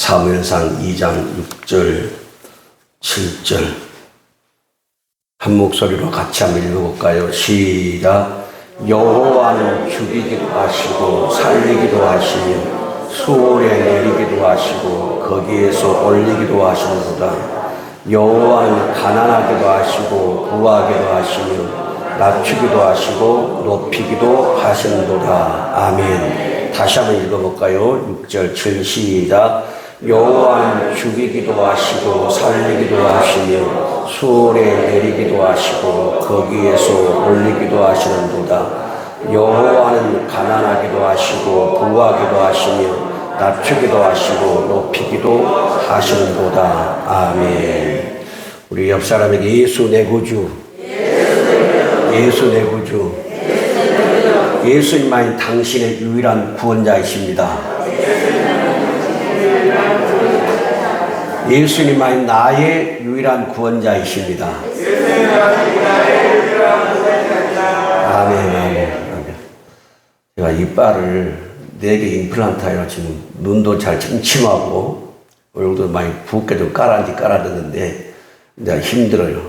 사무엘상 2장 6절, 7절 한 목소리로 같이 한번 읽어볼까요? 시작. 여호와는 죽이기도 하시고 살리기도 하시며 수월에 내리기도 하시고 거기에서 올리기도 하시는도다. 여호와는 가난하기도 하시고 부하기도 하시며 낮추기도 하시고 높이기도 하시는도다. 아멘. 다시 한번 읽어볼까요? 6절 7 시작. 여호와는 죽이기도 하시고 살리기도 하시며 수월에 내리기도 하시고 거기에서 올리기도 하시는도다. 여호와는 가난하기도 하시고 부하기도 하시며 낮추기도 하시고 높이기도 하시는도다. 아멘. 우리 옆 사람에게 예수 내 구주, 예수 내 구주, 예수님만이 당신의 유일한 구원자이십니다. 예수님만이 나의 유일한 구원자이십니다. 아멘, 아멘, 아멘. 제가 이빨을 4개 임플란트 해가지고 눈도 잘 침침하고 얼굴도 많이 붓게 좀 깔아줬는데 내가 힘들어요.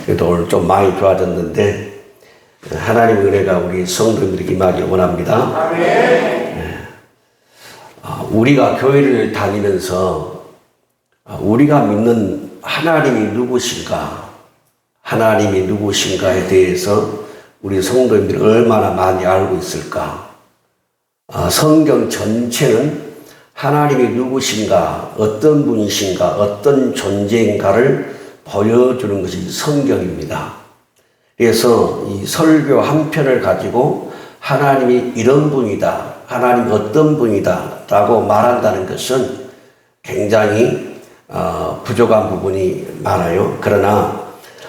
그래도 오늘 좀 많이 좋아졌는데 하나님의 은혜가 우리 성도님들에게 임하길 원합니다. 아멘. 우리가 교회를 다니면서 우리가 믿는 하나님이 누구신가, 하나님이 누구신가에 대해서 우리 성도님들이 얼마나 많이 알고 있을까? 성경 전체는 하나님이 누구신가, 어떤 분이신가, 어떤 존재인가를 보여주는 것이 성경입니다. 그래서 이 설교 한 편을 가지고 하나님이 이런 분이다, 하나님 어떤 분이다 라고 말한다는 것은 굉장히 부족한 부분이 많아요. 그러나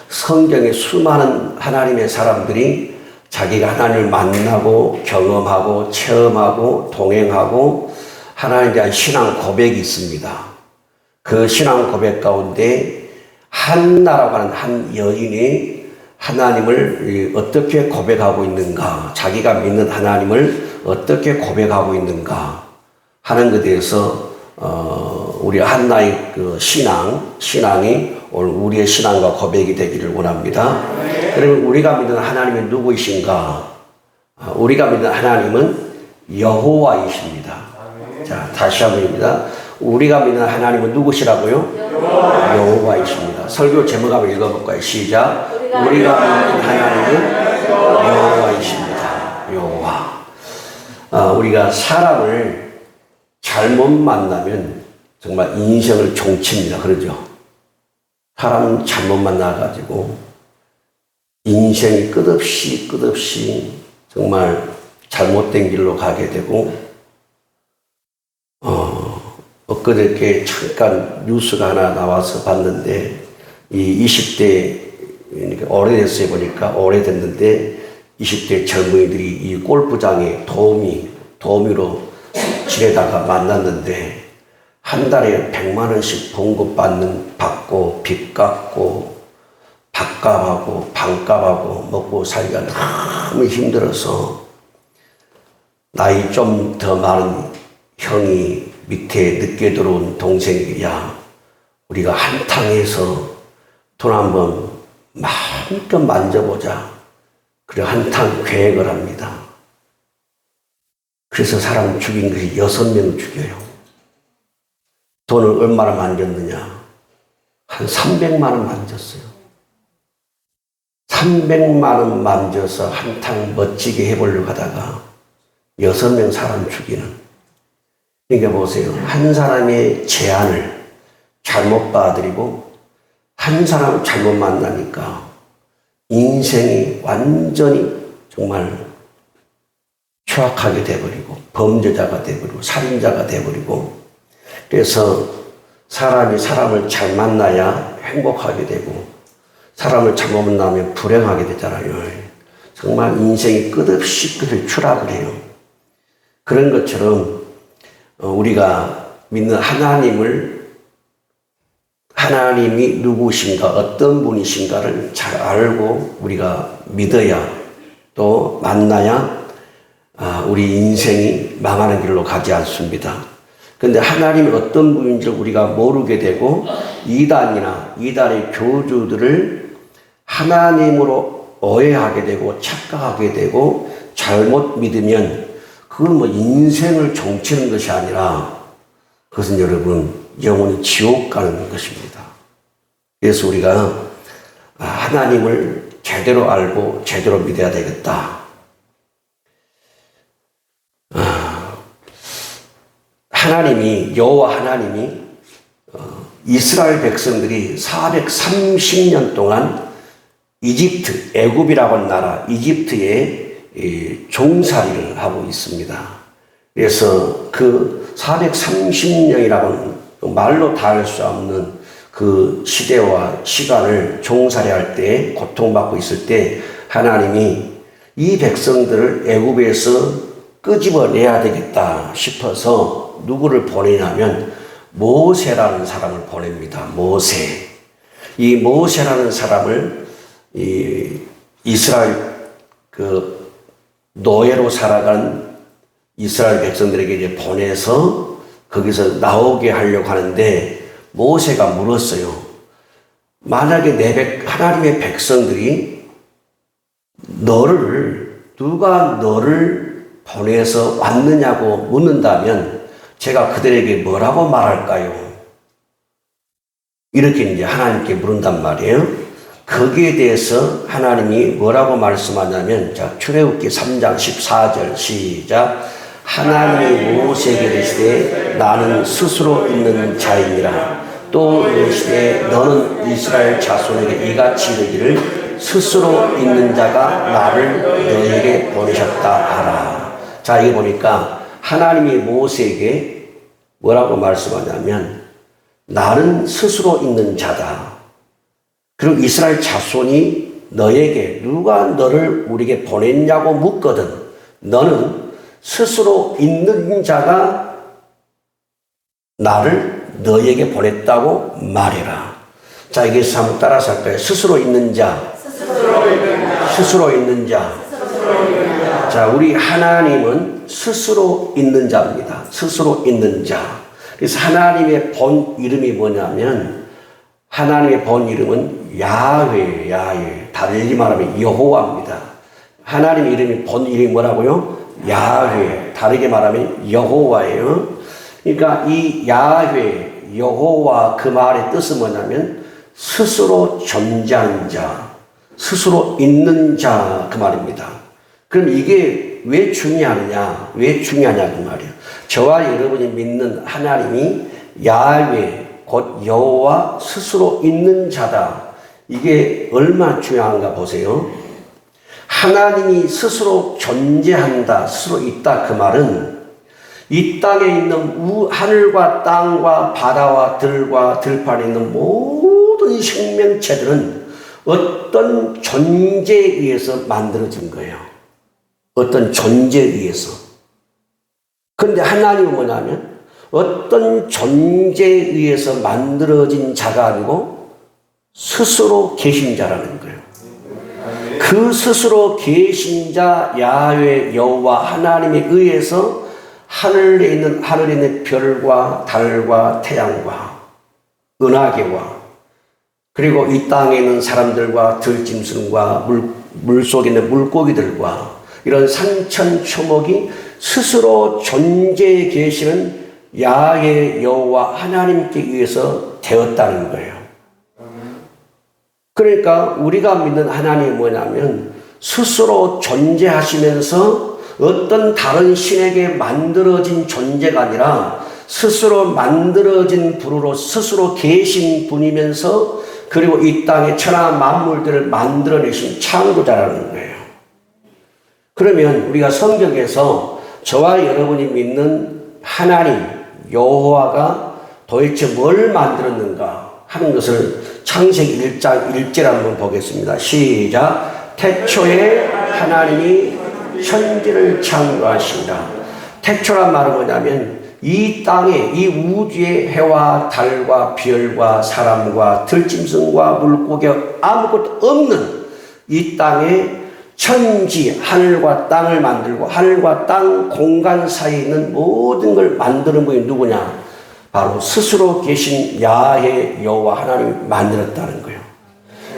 성경에 수많은 하나님의 사람들이 자기가 하나님을 만나고 경험하고 체험하고 동행하고 하나님에 대한 신앙 고백이 있습니다. 그 신앙 고백 가운데 한나라고 하는 한 여인이 하나님을 어떻게 고백하고 있는가, 자기가 믿는 하나님을 어떻게 고백하고 있는가 하는 것에 대해서 우리 한나의 그 신앙이 오늘 우리의 신앙과 고백이 되기를 원합니다. 그러면 우리가 믿는 하나님이 누구이신가? 우리가 믿는 하나님은 여호와이십니다. 자, 다시 한번입니다. 우리가 믿는 하나님은 누구시라고요? 여호와이십니다. 설교 제목 한번 읽어볼까요? 시작. 우리가 믿는 하나님은 여호와이십니다. 여호와. 우리가 사람을 잘못 만나면 정말 인생을 종칩니다. 그러죠? 사람 잘못 만나가지고 인생이 끝없이 정말 잘못된 길로 가게 되고, 엊그저께 잠깐 뉴스가 하나 나와서 봤는데, 이 20대, 오래됐어요. 보니까 오래됐는데 20대 젊은이들이 이 골프장에 도우미로 지내다가 만났는데 한 달에 100만 원씩 받고 빚 갚고 밥값하고 방값하고 먹고 살기가 너무 힘들어서 나이 좀 더 많은 형이 밑에 늦게 들어온 동생이, 야, 우리가 한탕해서 돈 한번 마음껏 만져보자. 그래 한탕 계획을 합니다. 그래서 사람 죽인 것이 6명 죽여요. 돈을 얼마나 만졌느냐? 한 300만 원 만졌어요. 300만 원 만져서 한탕 멋지게 해보려고 하다가 6명 사람 죽이는. 그러니까 보세요. 한 사람의 제안을 잘못 받아들이고 한 사람 잘못 만나니까 인생이 완전히 정말 추악하게 돼버리고 범죄자가 돼버리고 살인자가 돼버리고, 그래서 사람이 사람을 잘 만나야 행복하게 되고 사람을 잘못 만나면 불행하게 되잖아요. 정말 인생이 끝없이 추락을 해요. 그런 것처럼 우리가 믿는 하나님이 누구신가, 어떤 분이신가를 잘 알고 우리가 믿어야, 또 만나야 우리 인생이 망하는 길로 가지 않습니다. 근데 하나님이 어떤 분인지를 우리가 모르게 되고 이단의 교주들을 하나님으로 오해하게 되고 착각하게 되고 잘못 믿으면 그건 뭐 인생을 종치는 것이 아니라 그것은 여러분 영원히 지옥 가는 것입니다. 그래서 우리가 하나님을 제대로 알고 제대로 믿어야 되겠다. 여호와 하나님이 이스라엘 백성들이 430년 동안 애굽이라고 하는 나라 이집트에 종살이를 하고 있습니다. 그래서 그 430년이라고는 말로 다 할 수 없는 그 시대와 시간을 종살이할 때 고통받고 있을 때 하나님이 이 백성들을 애굽에서 끄집어내야 되겠다 싶어서 누구를 보내냐면 모세라는 사람을 보냅니다. 이 모세라는 사람을 이스라엘 그 노예로 살아간 이스라엘 백성들에게 이제 보내서 거기서 나오게 하려고 하는데 모세가 물었어요. 만약에 하나님의 백성들이 누가 너를 보내서 왔느냐고 묻는다면 제가 그들에게 뭐라고 말할까요? 이렇게 이제 하나님께 물은단 말이에요. 거기에 대해서 하나님이 뭐라고 말씀하냐면, 자, 출애굽기 3장 14절 시작. 하나님이 모세에게 이르시되 너는 스스로 있는 자이니라. 또 이르시되 너는 이스라엘 자손에게 이같이 이르기를 스스로 있는 자가 나를 너에게 보내셨다 하라. 자, 이게 보니까 하나님이 모세에게 뭐라고 말씀하냐면 나는 스스로 있는 자다. 그리고 이스라엘 자손이 너에게 누가 너를 우리에게 보냈냐고 묻거든 너는 스스로 있는 자가 나를 너에게 보냈다고 말해라. 자, 여기서 한번 따라서 할까요? 스스로 있는 자. 스스로 있는 자. 자, 우리 하나님은 스스로 있는 자입니다. 스스로 있는 자. 그래서 하나님의 본 이름이 뭐냐면 하나님의 본 이름은 야훼. 다르게 말하면 여호와입니다. 하나님 이름이 본 이름이 뭐라고요? 야훼. 다르게 말하면 여호와예요. 그러니까 이 야훼, 여호와 그 말의 뜻은 뭐냐면 스스로 존재한 자, 스스로 있는 자 그 말입니다. 그럼 이게 왜 중요하냐 그 말이에요. 저와 여러분이 믿는 하나님이 야훼 곧 여호와 스스로 있는 자다. 이게 얼마나 중요한가 보세요. 하나님이 스스로 존재한다, 스스로 있다 그 말은 이 땅에 있는 하늘과 땅과 바다와 들과 들판에 있는 모든 생명체들은 어떤 존재에 의해서 만들어진 거예요. 어떤 존재에 의해서. 그런데 하나님은 뭐냐면 어떤 존재에 의해서 만들어진 자가 아니고 스스로 계신 자라는 거예요. 그 스스로 계신 자 야훼 여호와 하나님에 의해서 하늘에 있는 별과 달과 태양과 은하계와 그리고 이 땅에 있는 사람들과 들짐승과 물속에 있는 물고기들과 이런 산천초목이 스스로 존재해 계시는 야훼 여호와 하나님께 의해서 되었다는 거예요. 그러니까 우리가 믿는 하나님이 뭐냐면 스스로 존재하시면서 어떤 다른 신에게 만들어진 존재가 아니라 스스로 만들어진 분으로 스스로 계신 분이면서 그리고 이 땅의 천하 만물들을 만들어내신 창조자라는 거예요. 그러면 우리가 성경에서 저와 여러분이 믿는 하나님 여호와가 도대체 뭘 만들었는가 하는 것을 창세기 1장 1절 한번 보겠습니다. 시작. 태초에 하나님이 천지를 창조하시니라. 태초란 말은 뭐냐면 이 땅에 이 우주의 해와 달과 별과 사람과 들짐승과 물고기가 아무것도 없는 이 땅에 천지, 하늘과 땅을 만들고 하늘과 땅 공간 사이에 있는 모든 걸 만드는 분이 누구냐? 바로 스스로 계신 야훼 여호와 하나님이 만들었다는 거예요.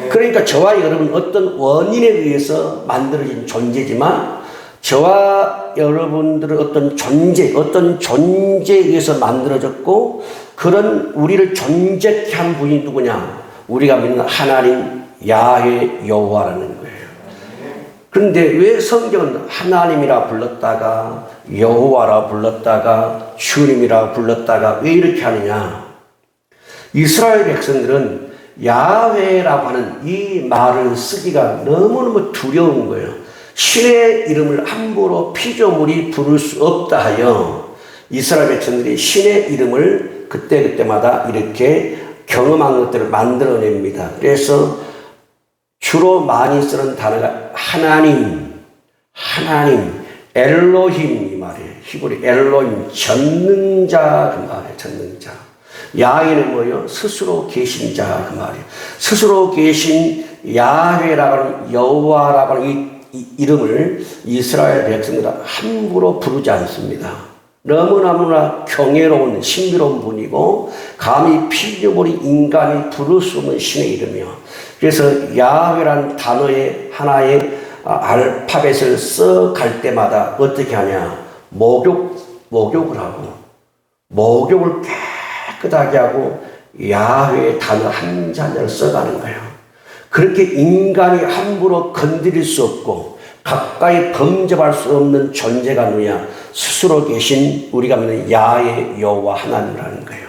그러니까 저와 여러분 어떤 원인에 의해서 만들어진 존재지만 저와 여러분들은 어떤 존재에 의해서 만들어졌고 그런 우리를 존재케 한 분이 누구냐? 우리가 믿는 하나님 야훼 여호와라는 거예요. 그런데 왜 성경은 하나님이라 불렀다가 여호와라 불렀다가 주님이라 불렀다가 왜 이렇게 하느냐? 이스라엘 백성들은 야훼라고 하는 이 말을 쓰기가 너무너무 두려운 거예요. 신의 이름을 함부로 피조물이 부를 수 없다 하여 이스라엘 백성들이 신의 이름을 그때그때마다 이렇게 경험한 것들을 만들어냅니다. 그래서 주로 많이 쓰는 단어가 하나님, 엘로힘 이 말이에요. 히브리 엘로힘, 전능자 그 말이에요. 전능자. 야훼는 뭐예요? 스스로 계신 자 그 말이에요. 스스로 계신 야훼라고 하는 여호와라고 하는 이 이름을 이스라엘 백성들은 함부로 부르지 않습니다. 너무너무나 경외로운 신비로운 분이고 감히 피조물이 인간이 부를 수 없는 신의 이름이요. 그래서 야훼라는 단어의 하나의 알파벳을 써갈 때마다 어떻게 하냐? 목욕을 하고 목욕을 깨끗하게 하고 야훼의 단어 한 자를 써가는 거예요. 그렇게 인간이 함부로 건드릴 수 없고 가까이 범접할 수 없는 존재가 누구냐? 스스로 계신 우리가 믿는 야훼 여호와 하나님이라는 거예요.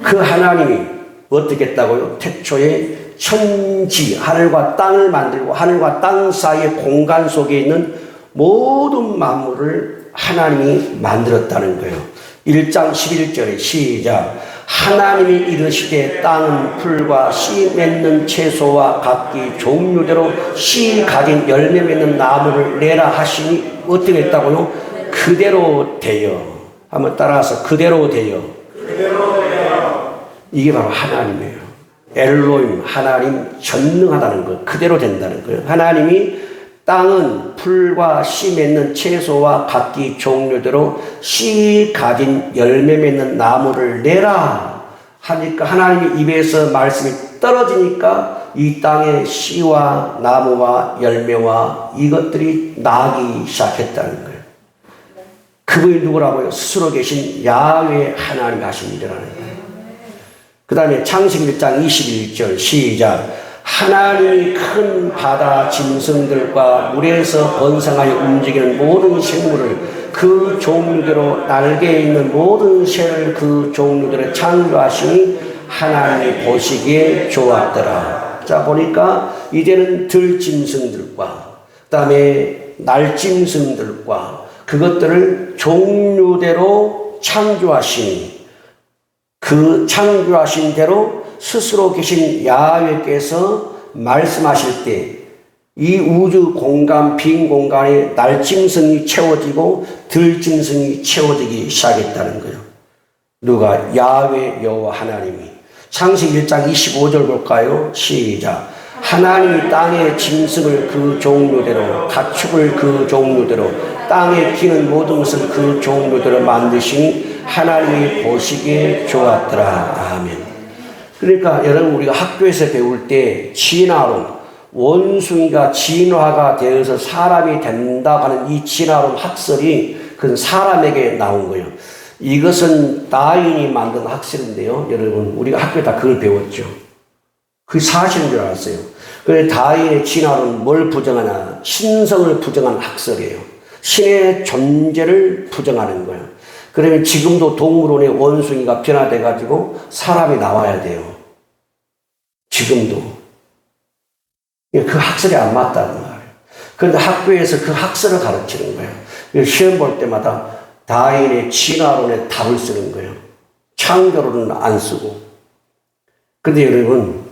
그 하나님이 어떻게 했다고요? 태초에 천지, 하늘과 땅을 만들고 하늘과 땅 사이의 공간 속에 있는 모든 만물을 하나님이 만들었다는 거예요. 1장 11절에 시작. 하나님이 이르시되 땅은 풀과 씨 맺는 채소와 각기 종류대로 씨 가진 열매 맺는 나무를 내라 하시니 어떻게 했다고요? 그대로 되어. 한번 따라서 그대로 되어. 이게 바로 하나님이에요. 엘로힘, 하나님 전능하다는 것, 그대로 된다는 거예요. 하나님이 땅은 풀과 씨 맺는 채소와 각기 종류대로 씨 가진 열매 맺는 나무를 내라 하니까 하나님의 입에서 말씀이 떨어지니까 이 땅에 씨와 나무와 열매와 이것들이 나기 시작했다는 거예요. 그분이 누구라고요? 스스로 계신 야훼 하나님 하신 일이라는 거예요. 그 다음에 창세기 1장 21절 시작. 하나님이 큰 바다 짐승들과 물에서 번성하여 움직이는 모든 생물을 그 종류대로 날개에 있는 모든 새를 그 종류대로 창조하시니 하나님이 보시기에 좋았더라. 자 보니까 이제는 들짐승들과 그 다음에 날짐승들과 그것들을 종류대로 창조하시니 그 창조하신 대로 스스로 계신 야훼께서 말씀하실 때 이 우주 공간, 빈 공간에 날짐승이 채워지고 들짐승이 채워지기 시작했다는 거예요. 누가? 야훼 여호와 하나님이. 창세기 1장 25절 볼까요? 시작. 하나님이 땅의 짐승을 그 종류대로 가축을 그 종류대로 땅에 기는 모든 것을 그 종류대로 만드시니 하나님이 보시기에 좋았더라. 아멘. 그러니까 여러분 우리가 학교에서 배울 때 진화론, 원숭이가 진화가 되어서 사람이 된다고 하는 이 진화론 학설이 그건 사람에게 나온 거예요. 이것은 다윈이 만든 학설인데요. 여러분 우리가 학교에 다 그걸 배웠죠. 그게 사실인 줄 알았어요. 그래서 다윈의 진화론은 뭘 부정하냐? 신성을 부정하는 학설이에요. 신의 존재를 부정하는 거예요. 그러면 지금도 동물원에 원숭이가 변화돼가지고 사람이 나와야 돼요. 지금도. 그 학설이 안 맞다는 말이에요. 그런데 학교에서 그 학설을 가르치는 거예요. 시험 볼 때마다 다윈의 진화론에 답을 쓰는 거예요. 창조론은 안 쓰고. 그런데 여러분,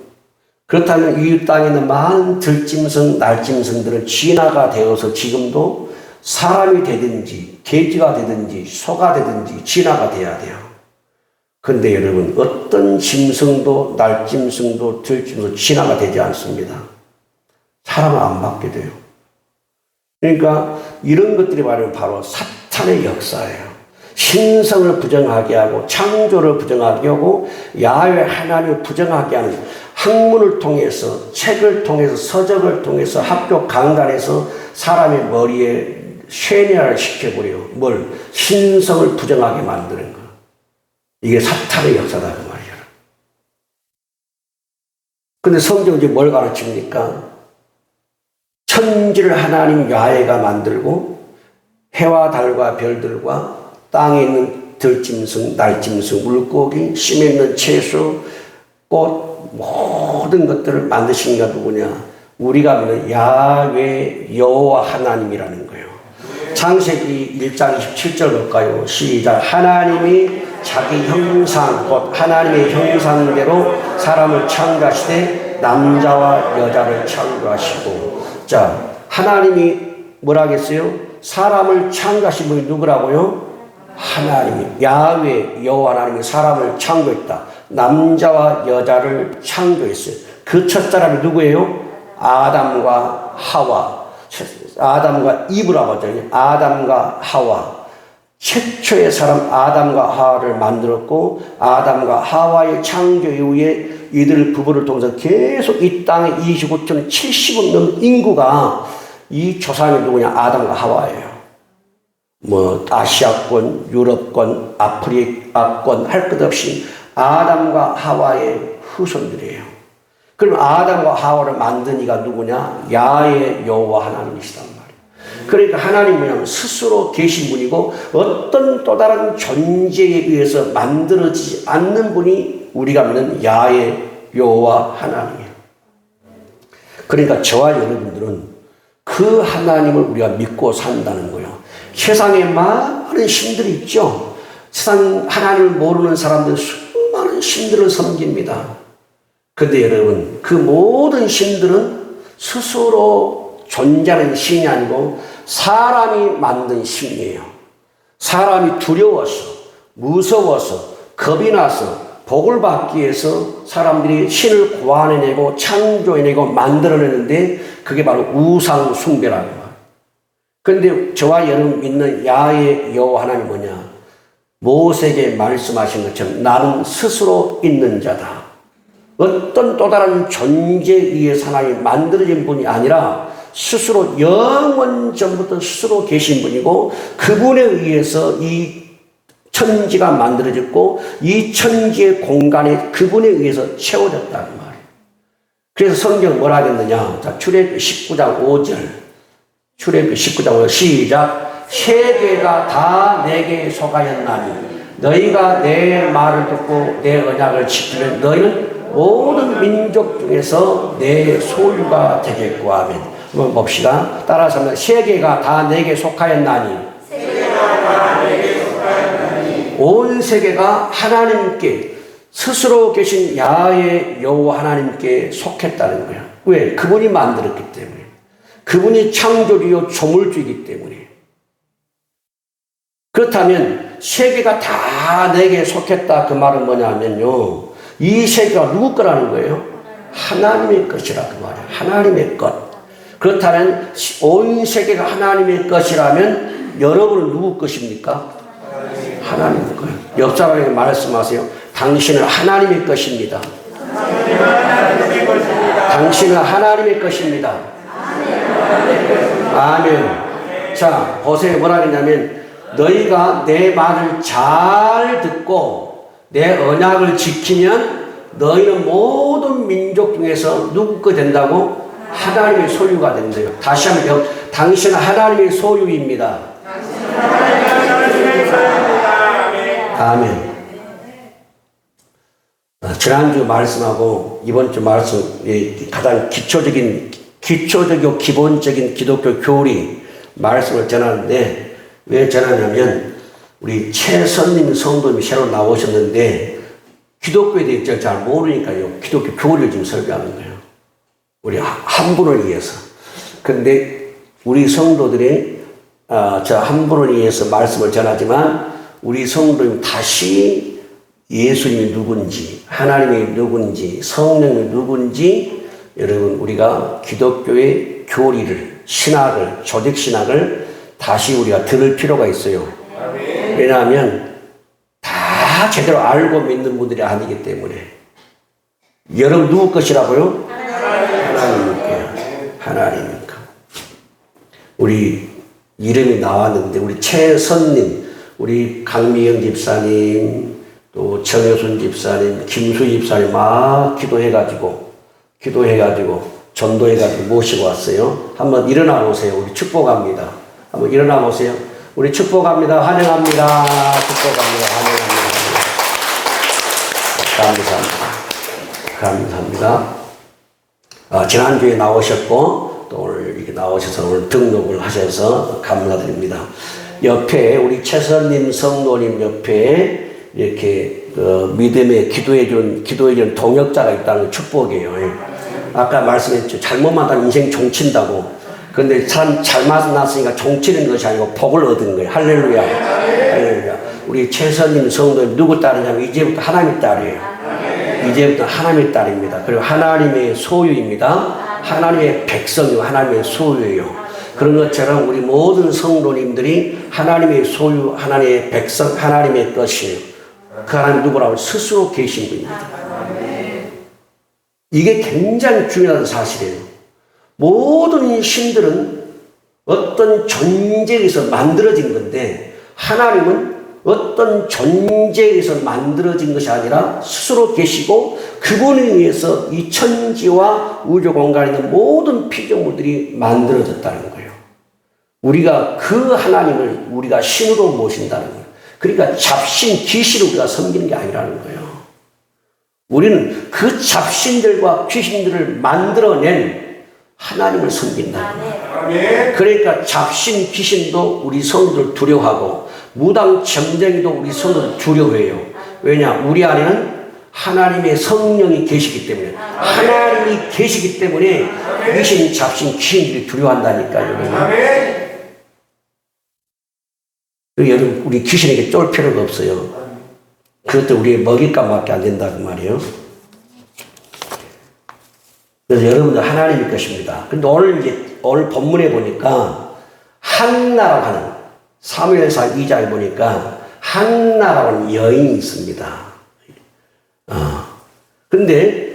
그렇다면 이 땅에 있는 많은 들짐승, 날짐승들은 진화가 되어서 지금도 사람이 되든지 돼지가 되든지 소가 되든지 진화가 돼야 돼요. 그런데 여러분 어떤 짐승도 날짐승도 들짐승도 진화가 되지 않습니다. 사람은 안 받게 돼요. 그러니까 이런 것들이 바로 사탄의 역사예요. 신성을 부정하게 하고 창조를 부정하게 하고 야훼 하나님을 부정하게 하는 학문을 통해서 책을 통해서 서적을 통해서 학교 강단에서 사람의 머리에 쇠뇌를 시켜버려 뭘 신성을 부정하게 만드는 거. 이게 사탄의 역사다 그 말이야. 근데 성경이 뭘 가르칩니까? 천지를 하나님 야훼가 만들고 해와 달과 별들과 땅에 있는 들짐승, 날짐승, 물고기, 심에 있는 채소, 꽃 모든 것들을 만드신 이가 누구냐? 우리가 믿는 야훼 여호와 하나님이라는 거예요. 창세기 1장 27절 볼까요? 시작. 하나님이 자기 형상 곧 하나님의 형상대로 사람을 창조하시되 남자와 여자를 창조하시고. 자, 하나님이 뭐라 하겠어요? 사람을 창조하신 분이 누구라고요? 하나님이 야훼 여호와 하나님이 사람을 창조했다. 남자와 여자를 창조했어요. 그 첫사람이 누구예요? 아담과 하와. 아담과 이브라고 하죠. 아담과 하와. 최초의 사람 아담과 하와를 만들었고 아담과 하와의 창조 이후에 이들 부부를 통해서 계속 이 땅에 29천 70억 넘는 인구가 이 조상이 누구냐? 아담과 하와예요. 뭐 아시아권, 유럽권, 아프리카권 할 것 없이 아담과 하와의 후손들이에요. 그럼 아담과 하와를 만든 이가 누구냐? 야훼 여호와 하나님이시단 말이에요. 그러니까 하나님은 스스로 계신 분이고 어떤 또 다른 존재에 의해서 만들어지지 않는 분이 우리가 믿는 야훼 여호와 하나님이에요. 그러니까 저와 여러분들은 그 하나님을 우리가 믿고 산다는 거예요. 세상에 많은 신들이 있죠. 세상 하나님을 모르는 사람들 수많은 신들을 섬깁니다. 근데 여러분, 그 모든 신들은 스스로 존재하는 신이 아니고 사람이 만든 신이에요. 사람이 두려워서, 무서워서, 겁이 나서 복을 받기 위해서 사람들이 신을 고안해내고 창조해내고 만들어내는데 그게 바로 우상 숭배라는 거예요. 그런데 저와 여러분 믿는 야훼 여호와 하나님 뭐냐? 모세에게 말씀하신 것처럼 나는 스스로 있는 자다. 어떤 또 다른 존재에 의해서 하나님이 만들어진 분이 아니라 스스로 영원 전부터 스스로 계신 분이고 그분에 의해서 이 천지가 만들어졌고 이 천지의 공간에 그분에 의해서 채워졌다는 말이에요. 그래서 성경은 뭐라 하겠느냐? 자, 출애굽기 19장 5절. 출애굽기 19장 5절 시작. 세계가 다 내게 속하였나니 너희가 내 말을 듣고 내 언약을 지키면 너희는 모든 민족 중에서 내 소유가 되겠고 하면. 한번 봅시다. 따라서 합니다. 세계가 다 내게 속하였나니 온 세계가 하나님께 스스로 계신 야훼 여호와 하나님께 속했다는 거야. 왜? 그분이 만들었기 때문에. 그분이 창조주요 조물주이기 때문에. 그렇다면 세계가 다 내게 속했다 그 말은 뭐냐면요. 이 세계가 누구 거라는 거예요? 하나님의 것이라 그 말이에요. 하나님의 것. 그렇다면 온 세계가 하나님의 것이라면 여러분은 누구 것입니까? 하나님의 것. 옆 사람에게 말씀하세요. 당신은 하나님의 것입니다. 당신은 하나님의 것입니다. 아멘. 자, 보세요. 뭐라 했냐면 너희가 내 말을 잘 듣고 내 언약을 지키면 너희는 모든 민족 중에서 누구 거 된다고? 하나님의 소유가 된대요. 다시 한번 당신은 하나님의 소유입니다. 아멘. 지난주 말씀하고 이번 주 말씀 가장 기초적이고 기본적인 기독교 교리 말씀을 전하는데 왜 전하냐면 우리 최선님 성도님이 새로 나오셨는데 기독교에 대해 잘 모르니까요. 기독교 교리를 지금 설교하는 거예요. 우리 한 분을 위해서. 그런데 우리 성도들이 저 한 분을 위해서 말씀을 전하지만 우리 성도님 다시 예수님이 누군지 하나님이 누군지 성령이 누군지 여러분 우리가 기독교의 교리를 신학을, 조직 신학을 다시 우리가 들을 필요가 있어요. 왜냐하면 다 제대로 알고 믿는 분들이 아니기 때문에. 여러분 누구 것이라고요? 하나님이니까. 하나님이니까. 우리 이름이 나왔는데 우리 최선님, 우리 강미영 집사님, 또 정효순 집사님, 김수 집사님 막 기도해가지고 전도해가지고 모시고 왔어요. 한번 일어나 보세요. 우리 축복합니다. 한번 일어나 보세요. 우리 축복합니다. 환영합니다. 축복합니다. 환영합니다. 감사합니다. 지난주에 나오셨고 또 오늘 이렇게 나오셔서 오늘 등록을 하셔서 감사드립니다. 옆에 우리 최선님 성도님 옆에 이렇게 믿음의 기도해주는 동역자가 있다는 축복이에요. 아까 말씀했죠. 잘못 만나면 인생 종친다고. 그런데 참 잘 만났으니까 종치는 것이 아니고 복을 얻은 거예요. 할렐루야. 할렐루야. 우리 최선님 성도님 누구 딸이냐면 이제부터 하나님의 딸이에요. 이제부터 하나님의 딸입니다. 그리고 하나님의 소유입니다. 하나님의 백성이고 하나님의 소유예요. 그런 것처럼 우리 모든 성도님들이 하나님의 소유, 하나님의 백성, 하나님의 것이에요. 그 하나님 누구라고? 스스로 계신 분입니다. 이게 굉장히 중요한 사실이에요. 모든 신들은 어떤 존재에서 만들어진 건데 하나님은 어떤 존재에서 만들어진 것이 아니라 스스로 계시고 그분에 의해서 이 천지와 우주 공간에 있는 모든 피조물들이 만들어졌다는 거예요. 우리가 그 하나님을 우리가 신으로 모신다는 거예요. 그러니까 잡신, 귀신을 우리가 섬기는 게 아니라는 거예요. 우리는 그 잡신들과 귀신들을 만들어낸 하나님을 섬긴다는 거예요. 그러니까 잡신, 귀신도 우리 성도를 두려워하고 무당, 점쟁이도 우리 성도를 두려워해요. 왜냐? 우리 안에는 하나님의 성령이 계시기 때문에 하나님이 계시기 때문에 귀신, 잡신, 귀신들이 두려워한다니까요. 여러분 우리 귀신에게 쫄 필요가 없어요. 그것도 우리의 먹잇감밖에 안 된다고 말이에요. 그래서 여러분들 하나님의 것입니다. 근데 오늘 본문에 보니까 한나라고 하는 사무엘상 2장에 보니까 한나라고 하는 여인이 있습니다. 근데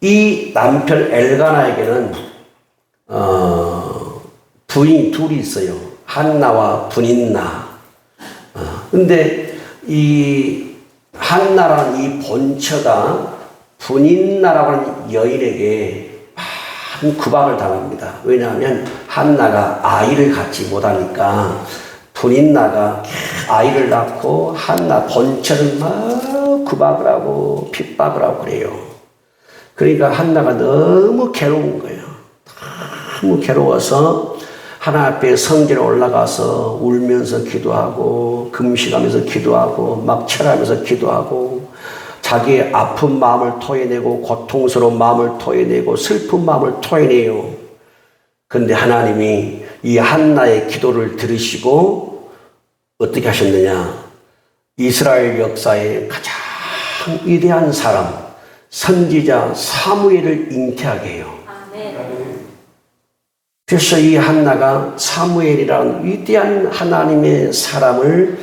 이 남편 엘가나에게는 부인이 둘이 있어요. 한나와 분인나. 근데 이 한나라는 이 본처가 분인나라고 하는 여인에게 많은 구박을 당합니다. 왜냐하면 한나가 아이를 갖지 못하니까 분인나가 아이를 낳고 한나 본처를 막 구박을 하고 핍박을 하고 그래요. 그러니까 한나가 너무 괴로운 거예요. 너무 괴로워서 하나 앞에 성전에 올라가서 울면서 기도하고 금식하면서 기도하고 막 철하면서 기도하고 자기의 아픈 마음을 토해내고 고통스러운 마음을 토해내고 슬픈 마음을 토해내요. 그런데 하나님이 이 한나의 기도를 들으시고 어떻게 하셨느냐? 이스라엘 역사의 가장 위대한 사람 선지자 사무엘을 잉태하게 해요. 그래서 이 한나가 사무엘이라는 위대한 하나님의 사람을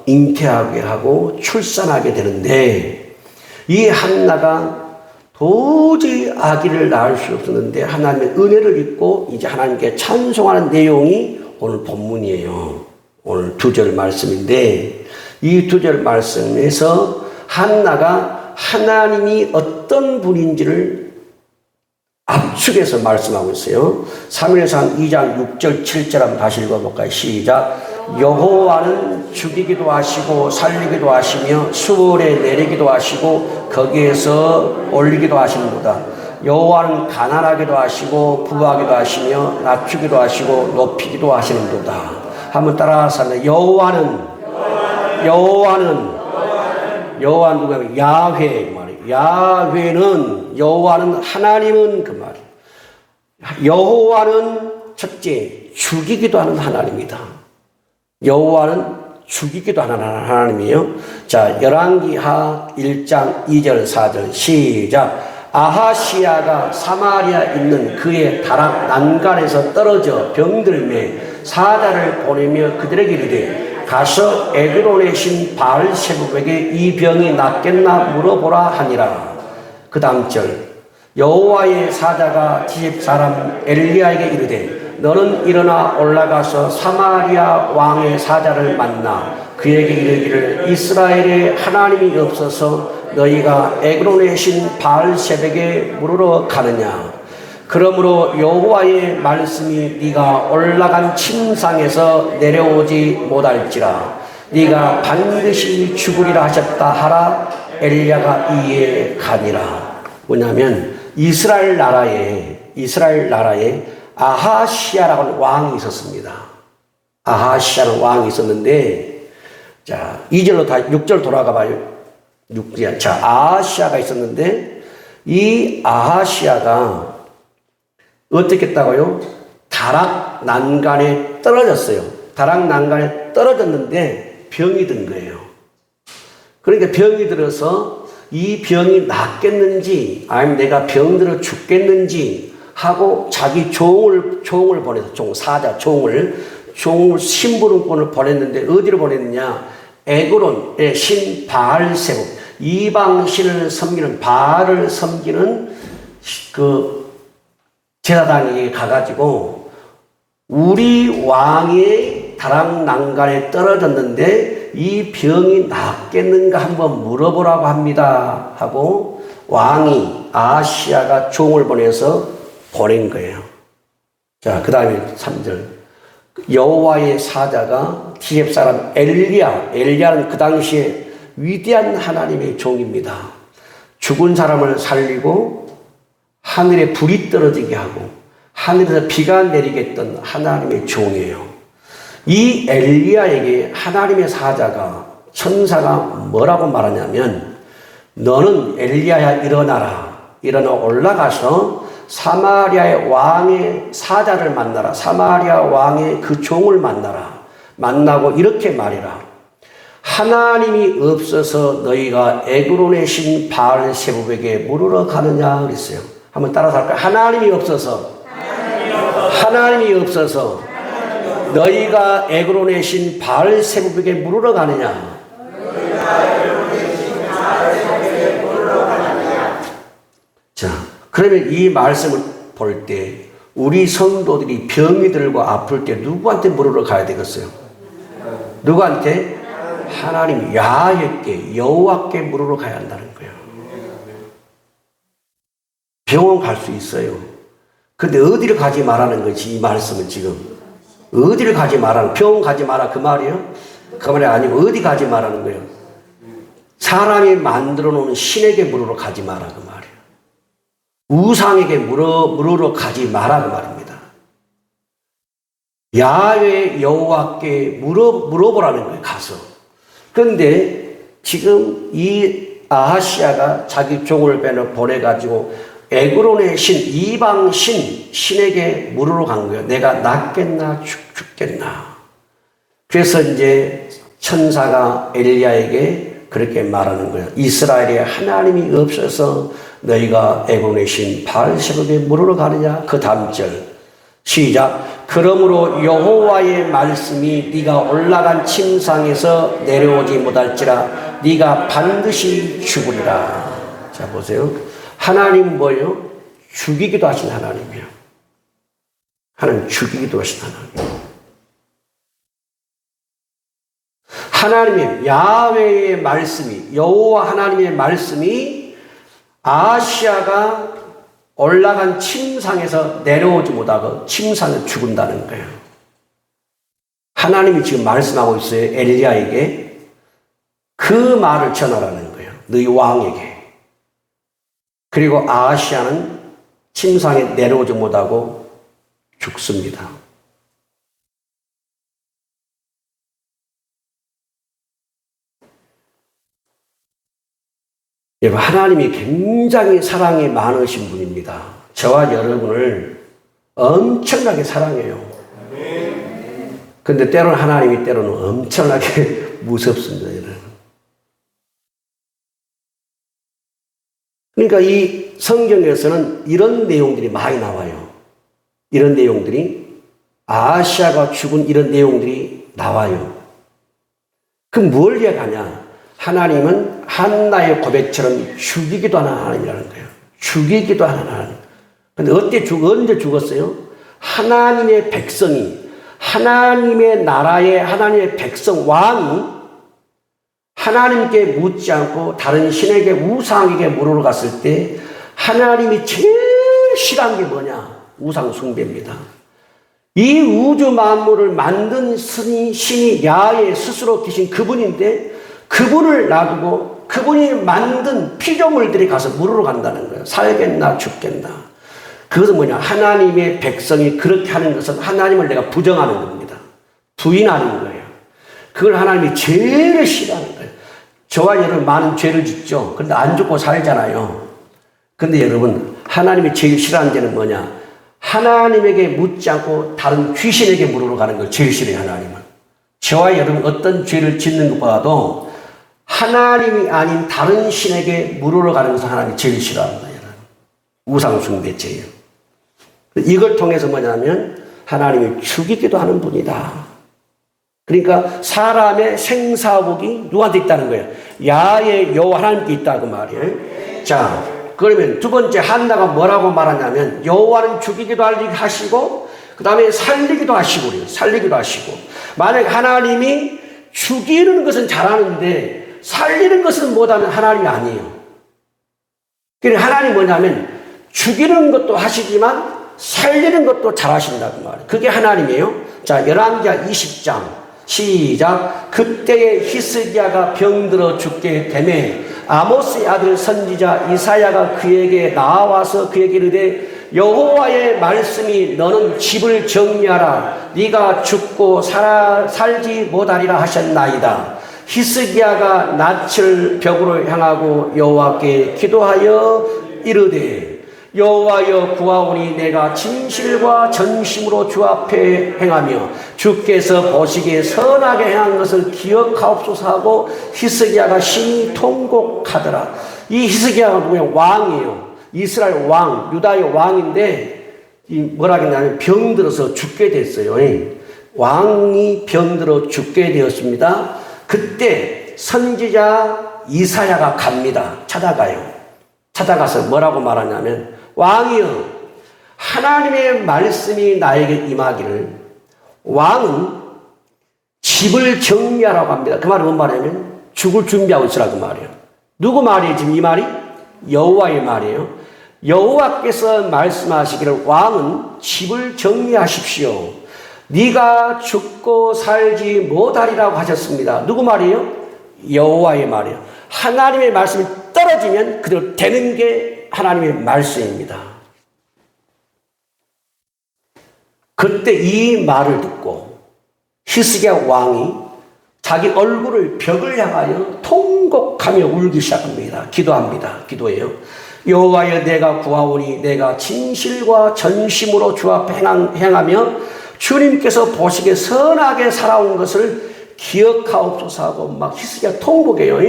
잉태하게 하고 출산하게 되는데 이 한나가 도저히 아기를 낳을 수 없었는데 하나님의 은혜를 입고 이제 하나님께 찬송하는 내용이 오늘 본문이에요. 오늘 2절 말씀인데 이 2절 말씀에서 한나가 하나님이 어떤 분인지를 압축해서 말씀하고 있어요. 사무엘상 2장 6절 7절 한번 다시 읽어볼까요? 시작. 여호와는 죽이기도 하시고 살리기도 하시며 수월에 내리기도 하시고 거기에서 올리기도 하시는도다. 여호와는 가난하기도 하시고 부하기도 하시며 낮추기도 하시고 높이기도 하시는도다. 한번 따라서 하면 여호와는 누구냐면 야훼 말이에요. 야훼는 여호와는 하나님은 그 말이에요. 여호와는 첫째 죽이기도 하는 하나님이다. 여호와는 죽이기도 하는 하나님이에요. 자, 열왕기하 1장 2절 4절 시작. 아하시아가 사마리아 있는 그의 다락 난간에서 떨어져 병들매 사자를 보내며 그들에게 이르되 가서 에그론의 신 바알세불에게 이 병이 낫겠나 물어보라 하니라. 그 다음 절 여호와의 사자가 디십 사람 엘리야에게 이르되 너는 일어나 올라가서 사마리아 왕의 사자를 만나 그에게 이르기를 이스라엘에 하나님이 없어서 너희가 에그론의 신 바알세불에게 물으러 가느냐. 그러므로 여호와의 말씀이 네가 올라간 침상에서 내려오지 못할지라 네가 반드시 죽으리라 하셨다 하라. 엘리야가 이에 가니라. 뭐냐면 이스라엘 나라에 아하시아라고 하는 왕이 있었습니다. 아하시아라는 왕이 있었는데, 자, 2절로 6절 돌아가 봐요. 6절. 자, 아하시아가 있었는데, 이 아하시아가 어떻게 했다고요? 다락 난간에 떨어졌어요. 다락 난간에 떨어졌는데 병이 든 거예요. 그러니까 병이 들어서 이 병이 낫겠는지 아니면 내가 병들어 죽겠는지 하고 자기 종을 보내서 사자 종을 심부름꾼을 보냈는데 어디로 보냈느냐? 에그론의 신 바알세불, 이방 신을 섬기는 바알을 섬기는 그 제사장에게 가가지고 우리 왕의 다락 난간에 떨어졌는데 이 병이 낫겠는가 한번 물어보라고 합니다 하고 왕이 아하시아가 종을 보내서 보낸 거예요. 자, 그 다음에 3절 여호와의 사자가 디셉 사람 엘리야는 그 당시에 위대한 하나님의 종입니다. 죽은 사람을 살리고 하늘에 불이 떨어지게 하고 하늘에서 비가 내리게 했던 하나님의 종이에요. 이 엘리야에게 하나님의 사자가 천사가 뭐라고 말하냐면 너는 엘리야야 일어나 올라가서 사마리아의 왕의 사자를 만나라. 사마리아 왕의 그 종을 만나고 이렇게 말이라. 하나님이 없어서 너희가 에그론의 신 바알세불에게 물으러 가느냐 그랬어요. 한번 따라서 할까요? 하나님이 없어서 너희가 에그론의 신 바알세불에게 물으러 가느냐. 자, 그러면 이 말씀을 볼 때 우리 성도들이 병이 들고 아플 때 누구한테 물으러 가야 되겠어요? 누구한테? 하나님 야훼께 여호와께 물으러 가야 한다는 거예요. 병원 갈 수 있어요. 근데 어디를 가지 말라는 거지? 이 말씀은 지금 어디를 가지 말라는, 병원 가지 마라 그 말이에요? 그 말이 아니고 어디 가지 말라는 거예요? 사람이 만들어 놓은 신에게 물으러 가지 마라 그 말이에요. 우상에게 물으러 가지 마라 그 말입니다. 야훼 여호와께 물어보라는 거예요. 가서. 그런데 지금 이 아하시아가 자기 종을 보내가지고 에그론의 신, 이방 신에게 물으러 간 거예요. 내가 낫겠나 죽겠나. 그래서 이제 천사가 엘리야에게 그렇게 말하는 거예요. 이스라엘에 하나님이 없어서 너희가 에그론의 신 바알세불에게 물으러 가느냐. 그 다음 절 시작. 그러므로 여호와의 말씀이 네가 올라간 침상에서 내려오지 못할지라 네가 반드시 죽으리라. 자 보세요. 하나님 뭐예요? 죽이기도 하신 하나님이에요. 하나님 죽이기도 하신 하나님. 하나님의 야훼의 말씀이 여호와 하나님의 말씀이 아하시아가 올라간 침상에서 내려오지 못하고 침상에 죽은다는 거예요. 하나님이 지금 말씀하고 있어요. 엘리야에게 그 말을 전하라는 거예요. 너희 왕에게. 그리고 아하시아는 침상에 내려오지 못하고 죽습니다. 여러분, 하나님이 굉장히 사랑이 많으신 분입니다. 저와 여러분을 엄청나게 사랑해요. 근데 때로는 하나님이 때로는 엄청나게 무섭습니다. 여러분. 그러니까 이 성경에서는 이런 내용들이 많이 나와요. 이런 내용들이 아하시아가 죽은 이런 내용들이 나와요. 그럼 뭘 얘기하냐? 하나님은 한나의 고백처럼 죽이기도 하는 하나님이라는 거예요. 죽이기도 하는 하나님. 근데 언제 죽었어요? 하나님의 백성이, 하나님의 나라의 하나님의 백성, 왕이 하나님께 묻지 않고 다른 신에게, 우상에게 물으러 갔을 때 하나님이 제일 싫어하는 게 뭐냐? 우상 숭배입니다. 이 우주 만물을 만든 신이 야훼 스스로 계신 그분인데 그분을 놔두고 그분이 만든 피조물들이 가서 물으러 간다는 거예요. 살겠나 죽겠나. 그것은 뭐냐? 하나님의 백성이 그렇게 하는 것은 하나님을 내가 부정하는 겁니다. 부인하는 거예요. 그걸 하나님이 제일 싫어하는 거예요. 저와 여러분 많은 죄를 짓죠. 그런데 안 죽고 살잖아요. 그런데 여러분 하나님이 제일 싫어하는 죄는 뭐냐? 하나님에게 묻지 않고 다른 귀신에게 물으러 가는 걸 제일 싫어요. 하나님은. 저와 여러분 어떤 죄를 짓는 것보다도 하나님이 아닌 다른 신에게 물으러 가는 것을 하나님이 제일 싫어합니다. 우상숭배죄예요. 이걸 통해서 뭐냐면 하나님이 죽이기도 하는 분이다. 그러니까 사람의 생사복이 누구한테 있다는 거예요? 야훼 여호와 하나님께 있다 그 말이에요. 자, 그러면 두 번째 한나가 뭐라고 말하냐면 여호와는 죽이기도 하시고 그 다음에 살리기도 하시고 그래요. 살리기도 하시고. 만약 하나님이 죽이는 것은 잘하는데 살리는 것은 못하면 하나님이 아니에요. 그러니까 하나님이 뭐냐면 죽이는 것도 하시지만 살리는 것도 잘하신다고 말이에요. 그게 하나님이에요. 자, 열왕기하 20장 시작. 그때에 히스기야가 병들어 죽게 되매 아모스의 아들 선지자 이사야가 그에게 나와서 그에게 이르되 여호와의 말씀이 너는 집을 정리하라. 네가 죽고 살지 못하리라 하셨나이다. 히스기야가 낯을 벽으로 향하고 여호와께 기도하여 이르되 여호와여 구하오니 내가 진실과 전심으로 주 앞에 행하며 주께서 보시기에 선하게 행한 것을 기억하옵소서 하고 히스기야가 심히 통곡하더라. 이 히스기야가 누구예요? 왕이에요. 이스라엘 왕, 유다의 왕인데 뭐라 했냐면 병들어서 죽게 됐어요. 왕이 병들어 죽게 되었습니다. 그때 선지자 이사야가 갑니다. 찾아가서 뭐라고 말하냐면 왕이여 하나님의 말씀이 나에게 임하기를 왕은 집을 정리하라고 합니다. 그 말은 뭔 말이냐면 죽을 준비하고 있으라고 말이에요. 누구 말이에요? 지금 이 말이? 여호와의 말이에요. 여호와께서 말씀하시기를 왕은 집을 정리하십시오. 네가 죽고 살지 못하리라고 하셨습니다. 누구 말이에요? 여호와의 말이에요. 하나님의 말씀이 떨어지면 그대로 되는 게 하나님의 말씀입니다. 그때 이 말을 듣고 히스기야 왕이 자기 얼굴을 벽을 향하여 통곡하며 울기 시작합니다. 기도해요. 여호와여 내가 구하오니 내가 진실과 전심으로 주 앞에 행하며 주님께서 보시기에 선하게 살아온 것을 기억하옵소서 하고 막 히스기야 통곡해요.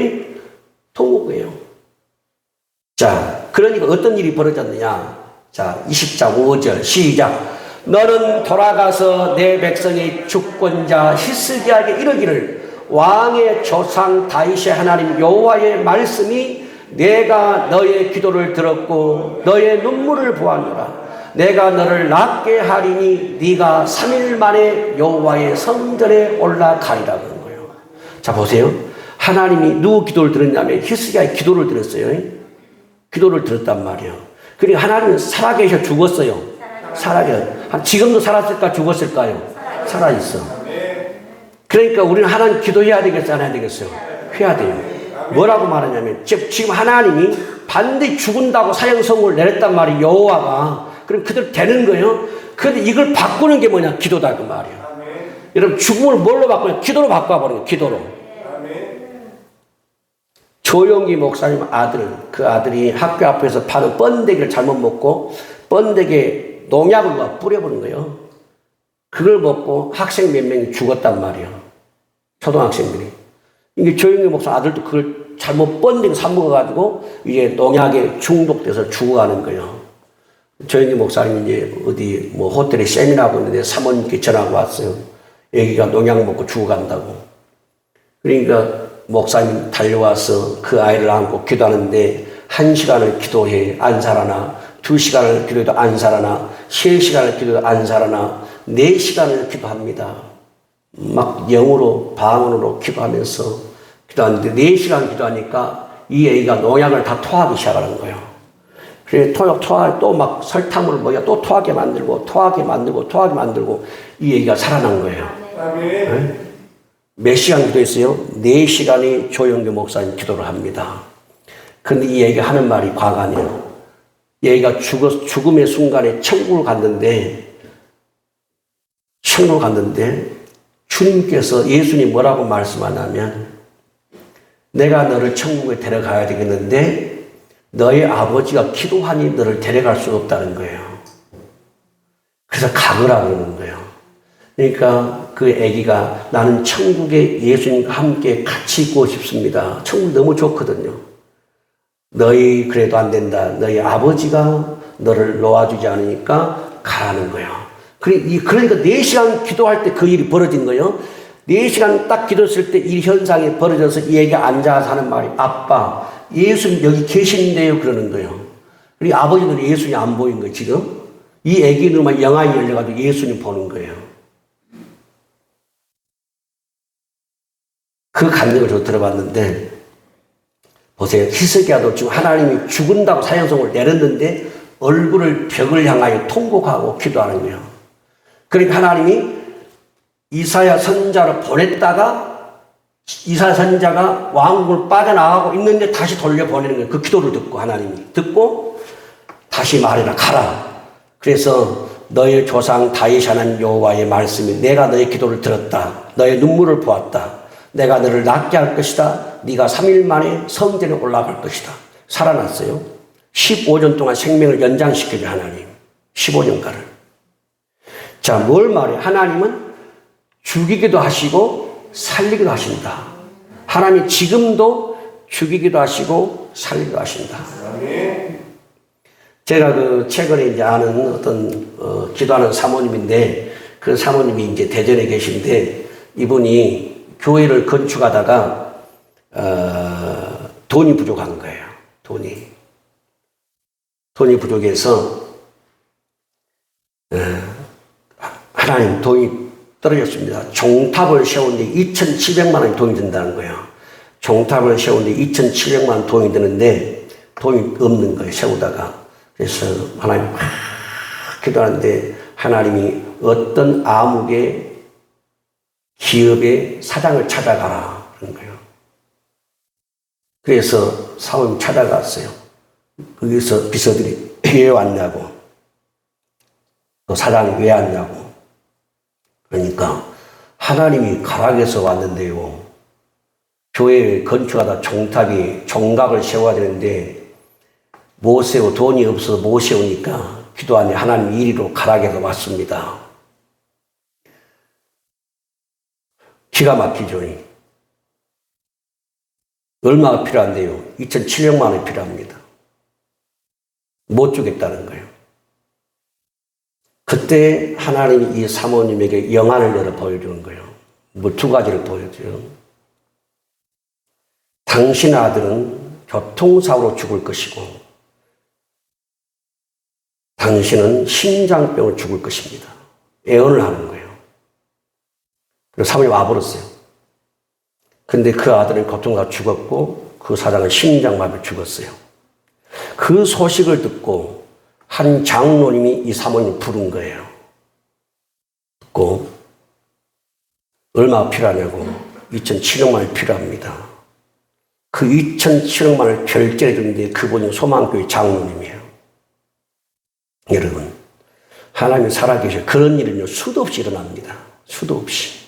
자, 그러니까 어떤 일이 벌어졌느냐. 자, 20장 5절 시작. 너는 돌아가서 내 백성의 주권자 히스기야에게 이르기를 왕의 조상 다윗의 하나님 여호와의 말씀이 내가 너의 기도를 들었고 너의 눈물을 보았노라. 내가 너를 낫게 하리니 네가 3일 만에 여호와의 성전에 올라가리라 그런 거예요. 자, 보세요. 하나님이 누구 기도를 들었냐면 히스기야의 기도를 들었어요. 기도를 들었단 말이에요. 그리고 하나님은 살아계셔 죽었어요. 지금도 살았을까 죽었을까요? 살아있어. 그러니까 우리는 하나님 기도해야 되겠어요? 안 해야 되겠어요? 해야 돼요. 뭐라고 말하냐면 지금 하나님이 반드시 죽은다고 사형 선고를 내렸단 말이에요. 여호와가. 그럼 그대로 되는 거예요. 그런데 이걸 바꾸는 게 뭐냐? 기도다 그 말이에요. 여러분 죽음을 뭘로 바꾸냐? 기도로 바꿔버려요. 기도로. 조용기 목사님 그 아들이 학교 앞에서 파는 번데기를 잘못 먹고 번데기에 농약을 뿌려버린 거예요. 그걸 먹고 학생 몇 명이 죽었단 말이에요. 초등학생들이. 이게 조영기 목사 아들도 그걸 잘못 번데기 사먹어가지고 이제 농약에 중독돼서 죽어가는 거예요. 조영기 목사님 이제 어디 뭐 호텔에 세미나하고 있는데 사모님께 전화가 왔어요. 애기가 농약 먹고 죽어간다고. 그러니까 목사님 달려와서 그 아이를 안고 기도하는데 1시간을 기도해 안 살아나, 2시간을 기도해도 안 살아나, 3시간을 기도해도 안 살아나, 4시간을 기도합니다. 막 영으로 방언으로 기도하면서 기도하는데 4시간 기도하니까 이 애기가 농약을 다 토하기 시작하는 거예요. 그래 토하 또 막 설탕물을 먹여 또 토하게 만들고 이 애기가 살아난 거예요. 네? 몇 시간 기도했어요? 4시간이 조영규 목사님 기도를 합니다. 그런데 이 애기가 하는 말이 과감해요. 이 애기가 죽음의 순간에 천국을 갔는데 주님께서 예수님 뭐라고 말씀하냐면 내가 너를 천국에 데려가야 되겠는데 너의 아버지가 기도하니 너를 데려갈 수가 없다는 거예요. 그래서 가거라 그러는 거예요. 그러니까 그 아기가 나는 천국에 예수님과 함께 같이 있고 싶습니다. 천국 너무 좋거든요. 너희 그래도 안 된다. 너희 아버지가 너를 놓아주지 않으니까 가라는 거예요. 그러니까 4시간 기도할 때 그 일이 벌어진 거예요. 4시간 딱 기도했을 때 이 현상이 벌어져서 이 애기가 앉아서 하는 말이 아빠 예수님 여기 계신데요 그러는 거예요. 그리고 아버지는 예수님 안 보인 거예요 지금. 이 애기는만 영안이 열려가지고 예수님 보는 거예요. 그 감정을 저 들어봤는데 보세요. 히스기야도 지금 하나님이 죽은다고 사형선고를 내렸는데 얼굴을 벽을 향하여 통곡하고 기도하는 거예요. 그러니까 하나님이 이사야 선지자를 보냈다가 이사야 선지자가 왕국을 빠져나가고 있는데 다시 돌려보내는 거예요. 그 기도를 듣고 하나님이 듣고 다시 말해라 가라. 그래서 너의 조상 다윗이 하는 여호와의 말씀이 내가 너의 기도를 들었다. 너의 눈물을 보았다. 내가 너를 낫게 할 것이다. 네가 3일 만에 성전에 올라갈 것이다. 살아났어요. 15년 동안 생명을 연장시켜줘 하나님. 15년간을. 자, 뭘 말해? 하나님은 죽이기도 하시고 살리기도 하신다. 하나님 지금도 죽이기도 하시고 살리기도 하신다. 제가 최근에 이제 아는 어떤 기도하는 사모님인데 그 사모님이 이제 대전에 계신데 이분이 교회를 건축하다가 돈이 부족한 거예요. 돈이 부족해서 하나님 돈이 떨어졌습니다. 종탑을 세우는데 2,700만 원이 돈이 든다는 거예요. 종탑을 세우는데 2,700만 원 돈이 드는데 돈이 없는 거예요. 세우다가. 그래서 하나님 막 기도하는데 하나님이 어떤 암흑의 기업의 사장을 찾아가라 그런 거예요. 그래서 사모님 찾아갔어요. 거기서 비서들이 왜 왔냐고. 또 사장이 왜 왔냐고. 그러니까 하나님이 가락에서 왔는데요. 교회 건축하다 종각을 세워야 되는데 못 세워 돈이 없어서 못 세우니까 기도하니 하나님 이리로 가락에서 왔습니다. 기가 막히죠. 얼마가 필요한데요? 2,700만 원이 필요합니다. 못 주겠다는 거예요. 그때 하나님이 이 사모님에게 영안을 열어 보여주는 거예요. 뭐 2가지를 보여줘요. 당신 아들은 교통사고로 죽을 것이고 당신은 심장병으로 죽을 것입니다. 예언을 하는 거예요. 그래서 사모님이 와버렸어요. 근데 그 아들은 교통사고로 죽었고 그 사장은 심장마비로 죽었어요. 그 소식을 듣고 한 장로님이 이 사모님을 부른 거예요. 듣고 얼마가 필요하냐고 2,700만 원이 필요합니다. 그 2,700만 원을 결제해 주는데 그분이 소망교회 장로님이에요. 여러분 하나님이 살아계셔. 그런 일은요 수도 없이 일어납니다. 수도 없이.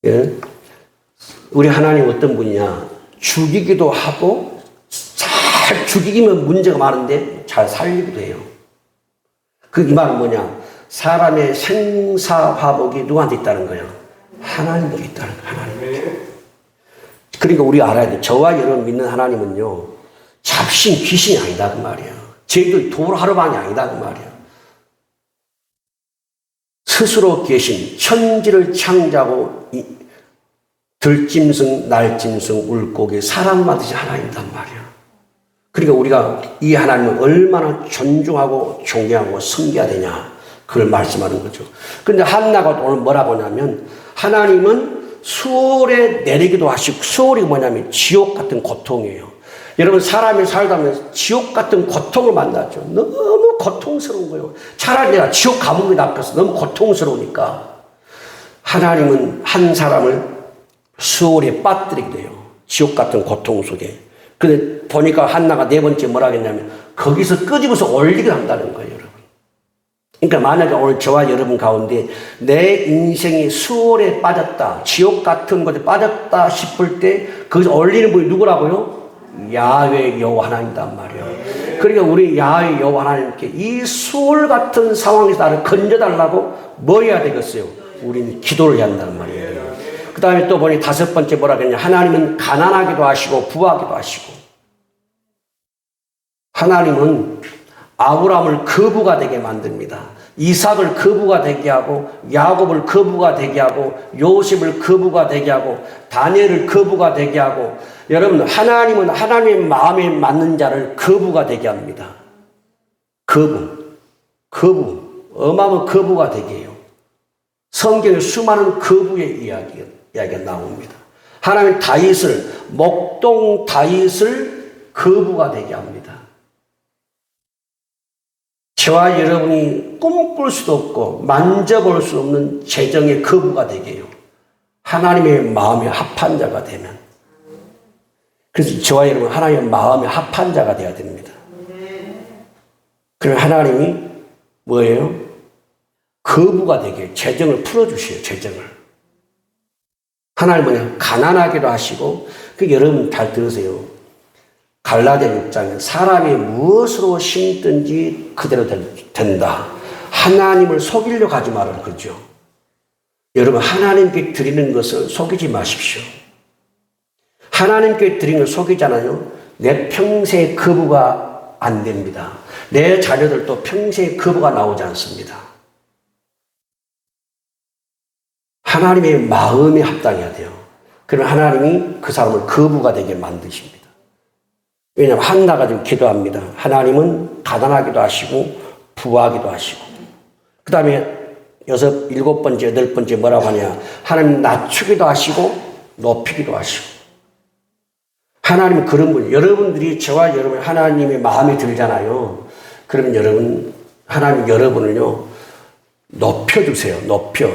예? 우리 하나님 어떤 분이냐 죽이기도 하고 잘 죽이기면 문제가 많은데 잘 살리기도 해요. 그 이 말은 뭐냐? 사람의 생사화복이 누구한테 있다는 거예요? 하나님께 있다는 거예요. 하나님께. 그러니까 우리가 알아야 돼. 저와 여러분 믿는 하나님은요, 잡신 귀신이 아니다 그 말이야. 저희들 도루하루방이 아니다 그 말이야. 스스로 계신 천지를 창조하고 들짐승, 날짐승, 물고기, 사람마듯이 하나님이란 말이야. 그러니까 우리가 이 하나님을 얼마나 존중하고 존경하고 섬겨야 되냐, 그걸 말씀하는 거죠. 그런데 한나가 오늘 뭐라고 하냐면, 하나님은 수월에 내리기도 하시고, 수월이 뭐냐면 지옥 같은 고통이에요. 여러분, 사람이 살다 보면 지옥 같은 고통을 만나죠. 너무 고통스러운 거예요. 차라리 내가 지옥 감옥에 낚여서 너무 고통스러우니까. 하나님은 한 사람을 수월에 빠뜨리게 돼요. 지옥 같은 고통 속에. 근데 보니까 한나가 네 번째 뭐라 하겠냐면, 거기서 끄집어서 올리게 한다는 거예요, 여러분. 그러니까 만약에 오늘 저와 여러분 가운데 내 인생이 수월에 빠졌다, 지옥 같은 곳에 빠졌다 싶을 때 거기서 올리는 분이 누구라고요? 야훼 여호와 하나님이란 말이에요. 그러니까 우리 야훼 여호와 하나님께 이 수월 같은 상황에서 나를 건져달라고 뭐 해야 되겠어요? 우리는 기도를 해야 한다는 말이에요. 그 다음에 또 보니 다섯 번째 뭐라 그랬냐? 하나님은 가난하기도 하시고 부하기도 하시고. 하나님은 아브라함을 거부가 되게 만듭니다. 이삭을 거부가 되게 하고, 야곱을 거부가 되게 하고, 요셉을 거부가 되게 하고, 다니엘을 거부가 되게 하고. 여러분, 하나님은 하나님의 마음에 맞는 자를 거부가 되게 합니다. 거부, 어마어마한 거부가 되게 해요. 성경에 수많은 거부의 이야기가 나옵니다. 하나님 다윗을, 목동 다윗을 거부가 되게 합니다. 저와 여러분이 꿈꿀 수도 없고 만져볼 수 없는 재정의 거부가 되게 해요. 하나님의 마음에 합한 자가 되면. 그래서 저와 여러분 하나님의 마음에 합한 자가 되어야 됩니다. 그러면 하나님이 뭐예요? 거부가 되게 재정을 풀어주세요. 재정을. 하나님 뭐냐? 가난하기도 하시고. 그 여러분 잘 들으세요. 갈라디아 6장에 사람이 무엇으로 심든지 그대로 된다. 하나님을 속이려 하지 말아라. 그죠? 여러분, 하나님께 드리는 것을 속이지 마십시오. 하나님께 드리는 걸 속이잖아요. 내 평생의 거부가 안 됩니다. 내 자녀들도 평생의 거부가 나오지 않습니다. 하나님의 마음에 합당해야 돼요. 그러면 하나님이 그 사람을 거부가 되게 만드십니다. 왜냐하면 한나가 좀 기도합니다. 하나님은 가난하기도 하시고 부하기도 하시고. 그 다음에 일곱 번째, 여덟 번째 뭐라고 하냐. 하나님 낮추기도 하시고 높이기도 하시고. 하나님은 그런 분. 여러분들이 저와 여러분 하나님의 마음에 들잖아요. 그러면 여러분, 하나님 여러분을요 높여주세요.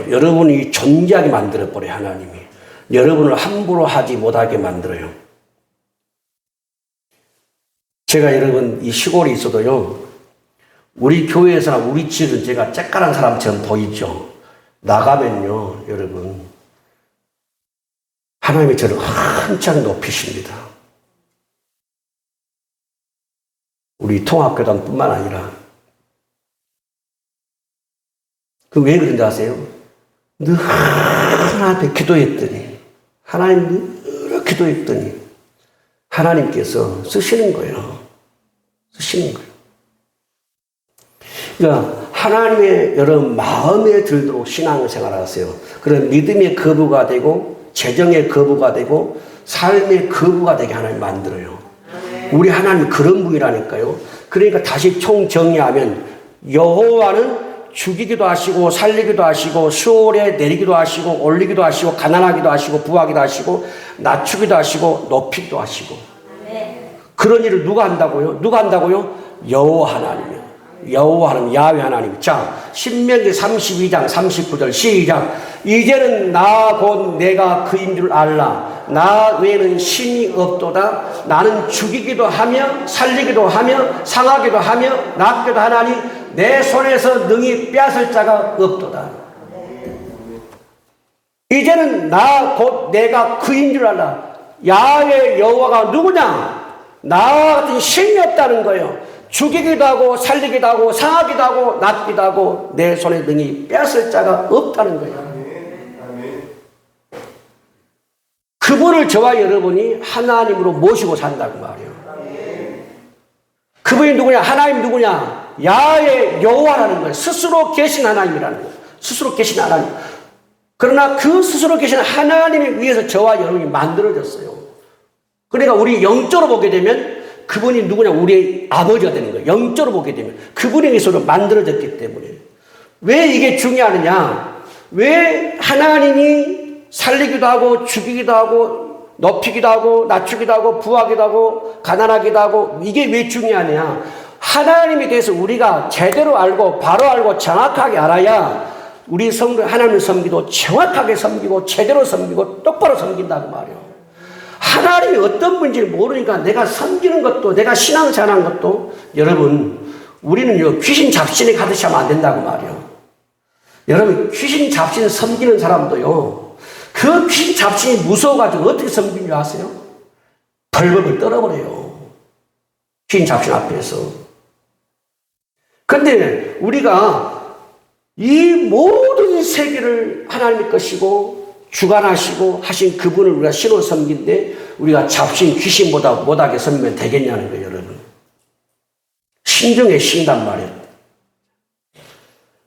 여러분이 존귀하게 만들어버려요. 하나님이. 여러분을 함부로 하지 못하게 만들어요. 제가 여러분 이 시골에 있어도요, 우리 교회에서나 우리 집은 제가 쬐깔한 사람처럼 보이죠. 나가면요, 여러분 하나님이 저를 한창 높이십니다. 우리 통합교단뿐만 아니라. 그 왜 그런지 아세요? 늘 하나님께 기도했더니, 하나님께서 쓰시는 거예요. 그러니까 하나님의 여러분 마음에 들도록 신앙생활을 하세요. 그런 믿음의 거부가 되고, 재정의 거부가 되고, 삶의 거부가 되게 하나님 만들어요. 우리 하나님 그런 분이라니까요. 그러니까 다시 총정리하면, 여호와는 죽이기도 하시고 살리기도 하시고 수월에 내리기도 하시고 올리기도 하시고 가난하기도 하시고 부하기도 하시고 낮추기도 하시고 높이기도 하시고. 그런 일을 누가 한다고요? 여호와 하나님이요. 여호와 하나님, 야훼 하나님. 자, 신명기 32장 39절 시작. 이제는 나 곧 내가 그인 줄 알라. 나 외에는 신이 없도다. 나는 죽이기도 하며 살리기도 하며 상하기도 하며 낫기도 하나니 내 손에서 능히 빼앗을 자가 없도다. 이제는 나 곧 내가 그인 줄 알라. 야훼 여호와가 누구냐? 나와 같은 신이 없다는 거예요. 죽이기도 하고 살리기도 하고 상하기도 하고 낫기도 하고 내 손에 능히 빼앗을 자가 없다는 거예요. 그분을 저와 여러분이 하나님으로 모시고 산다고 말이에요. 그분이 누구냐? 하나님 누구냐? 야훼 여호와라는 거예요. 스스로 계신 하나님이라는 거예요. 스스로 계신 하나님. 그러나 그 스스로 계신 하나님에 위해서 저와 여러분이 만들어졌어요. 그러니까 우리 영적으로 보게 되면 그분이 누구냐? 우리의 아버지가 되는 거예요. 영적으로 보게 되면 그분에 의해서 만들어졌기 때문에. 왜 이게 중요하느냐? 왜 하나님이 살리기도 하고 죽이기도 하고 높이기도 하고 낮추기도 하고 부하기도 하고 가난하기도 하고 이게 왜 중요하냐? 하나님에 대해서 우리가 제대로 알고 바로 알고 정확하게 알아야 우리 성도 하나님을 섬기도 정확하게 섬기고 제대로 섬기고 똑바로 섬긴다고 말이에요. 하나님이 어떤 분인지를 모르니까 내가 섬기는 것도 내가 신앙생활하는 것도 여러분 우리는요 귀신 잡신에 가듯이 하면 안 된다고 말이에요. 여러분 귀신 잡신 섬기는 사람도요 그 귀신 잡신이 무서워가지고 어떻게 섬기는 줄 아세요? 벌벌을 떨어버려요. 귀신 잡신 앞에서. 근데 우리가 이 모든 세계를 하나님의 것이고 주관하시고 하신 그분을 우리가 신으로 섬긴데 우리가 잡신 귀신보다 못하게 섬기면 되겠냐는 거예요, 여러분. 신중에 신단 말이에요.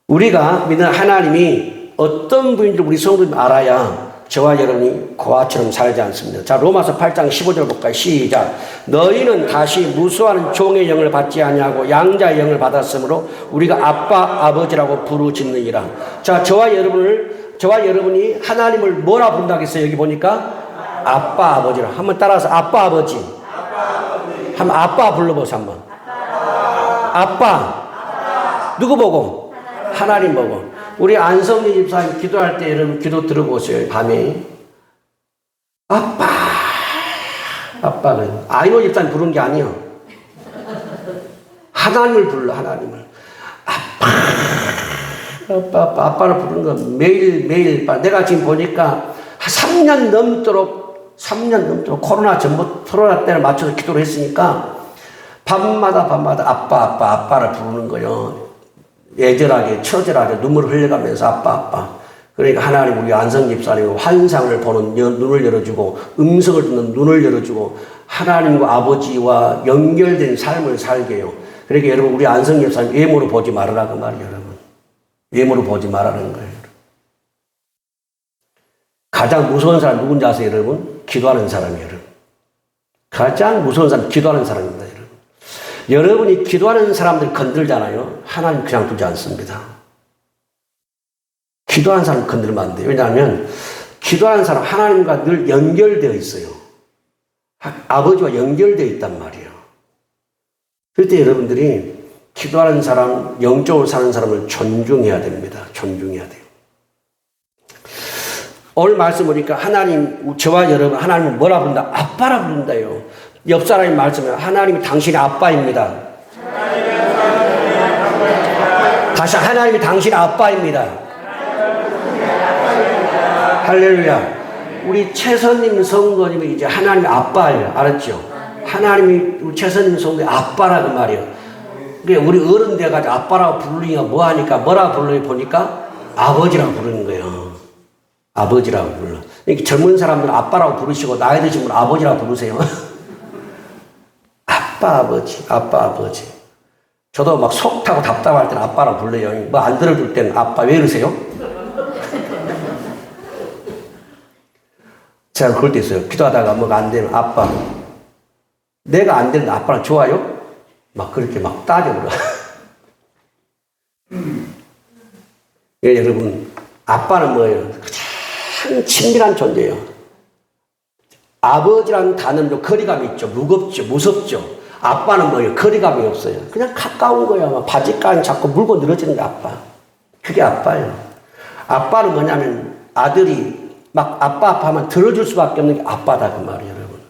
우리가 믿는 하나님이 어떤 분인지 우리 성도님이 알아야 저와 여러분이 고아처럼 살지 않습니다. 자, 로마서 8장 15절 볼까요? 시작. 너희는 다시 무수한 종의 영을 받지 아니하고 양자의 영을 받았으므로 우리가 아빠 아버지라고 부르짖느니라. 자, 저와 여러분이 하나님을 뭐라 부른다고 했어요? 여기 보니까 아빠 아버지라. 한번 따라서 아빠 아버지. 한번 아빠 불러보세요. 한번. 아빠. 누구 보고? 하나님 보고. 우리 안성리 집사님 기도할 때 여러분 기도 들어보세요. 밤에. 아빠. 아빠는 아이노 집사님 부르는 게 아니에요. 하나님을 불러. 하나님을. 아빠를 부르는 건 매일 내가 지금 보니까 3년 넘도록 코로나 때를 맞춰서 기도를 했으니까 밤마다 아빠를 부르는 거예요. 애절하게 처절하게 눈물을 흘려가면서 아빠. 그러니까 하나님 우리 안성 집사님 환상을 보는 눈을 열어주고 음성을 듣는 눈을 열어주고 하나님과 아버지와 연결된 삶을 살게 해요. 그러니까 여러분 우리 안성 집사님 외모로 보지 말으라고 말이에요. 여러분. 외모로 보지 말라는 거예요. 가장 무서운 사람 누군지 아세요, 여러분? 기도하는 사람이에요, 여러분. 가장 무서운 사람 기도하는 사람입니다, 여러분. 여러분이 기도하는 사람들 건들잖아요. 하나님 그냥 두지 않습니다. 기도하는 사람 건들면 안 돼요. 왜냐하면 기도하는 사람 하나님과 늘 연결되어 있어요. 아버지와 연결되어 있단 말이에요. 그럴 때 여러분들이 기도하는 사람, 영적으로 사는 사람을 존중해야 됩니다. 존중해야 돼요. 오늘 말씀 보니까 하나님, 저와 여러분, 하나님을 뭐라 부른다? 아빠라 부른다요. 옆 사람이 말씀해요. 하나님이 당신의 아빠입니다. 다시 하나님이 당신의 아빠입니다. 할렐루야. 우리 최선님 성도님이 이제 하나님의 아빠예요. 알았죠? 하나님이 우리 최선님 성도의 아빠라고 말이에요. 우리 어른 돼가지고 아빠라고 부르니까 뭐하니까 뭐라 부르니 보니까 아버지라고 부르는 거예요. 아버지라고 불러. 이렇게 젊은 사람들은 아빠라고 부르시고 나이 드신 분은 아버지라고 부르세요. 아빠 아버지. 저도 막 속 타고 답답할 때는 아빠라고 불러요. 뭐 안 들어줄 때는 아빠. 왜 그러세요? 제가 그럴 때 있어요. 기도하다가 뭐가 안 되면 아빠. 내가 안 되는데 아빠랑 좋아요? 막 그렇게 막 따져버려. 여러분, 아빠는 뭐예요? 가장 친밀한 존재예요. 아버지라는 단어는 거리감이 있죠. 무겁죠. 무섭죠. 아빠는 뭐예요? 거리감이 없어요. 그냥 가까운 거예요. 막 바지가랑 자꾸 물고 늘어지는 게 아빠. 그게 아빠예요. 아빠는 뭐냐면 아들이 막 아빠 하면 들어줄 수밖에 없는 게 아빠다 그 말이에요, 여러분.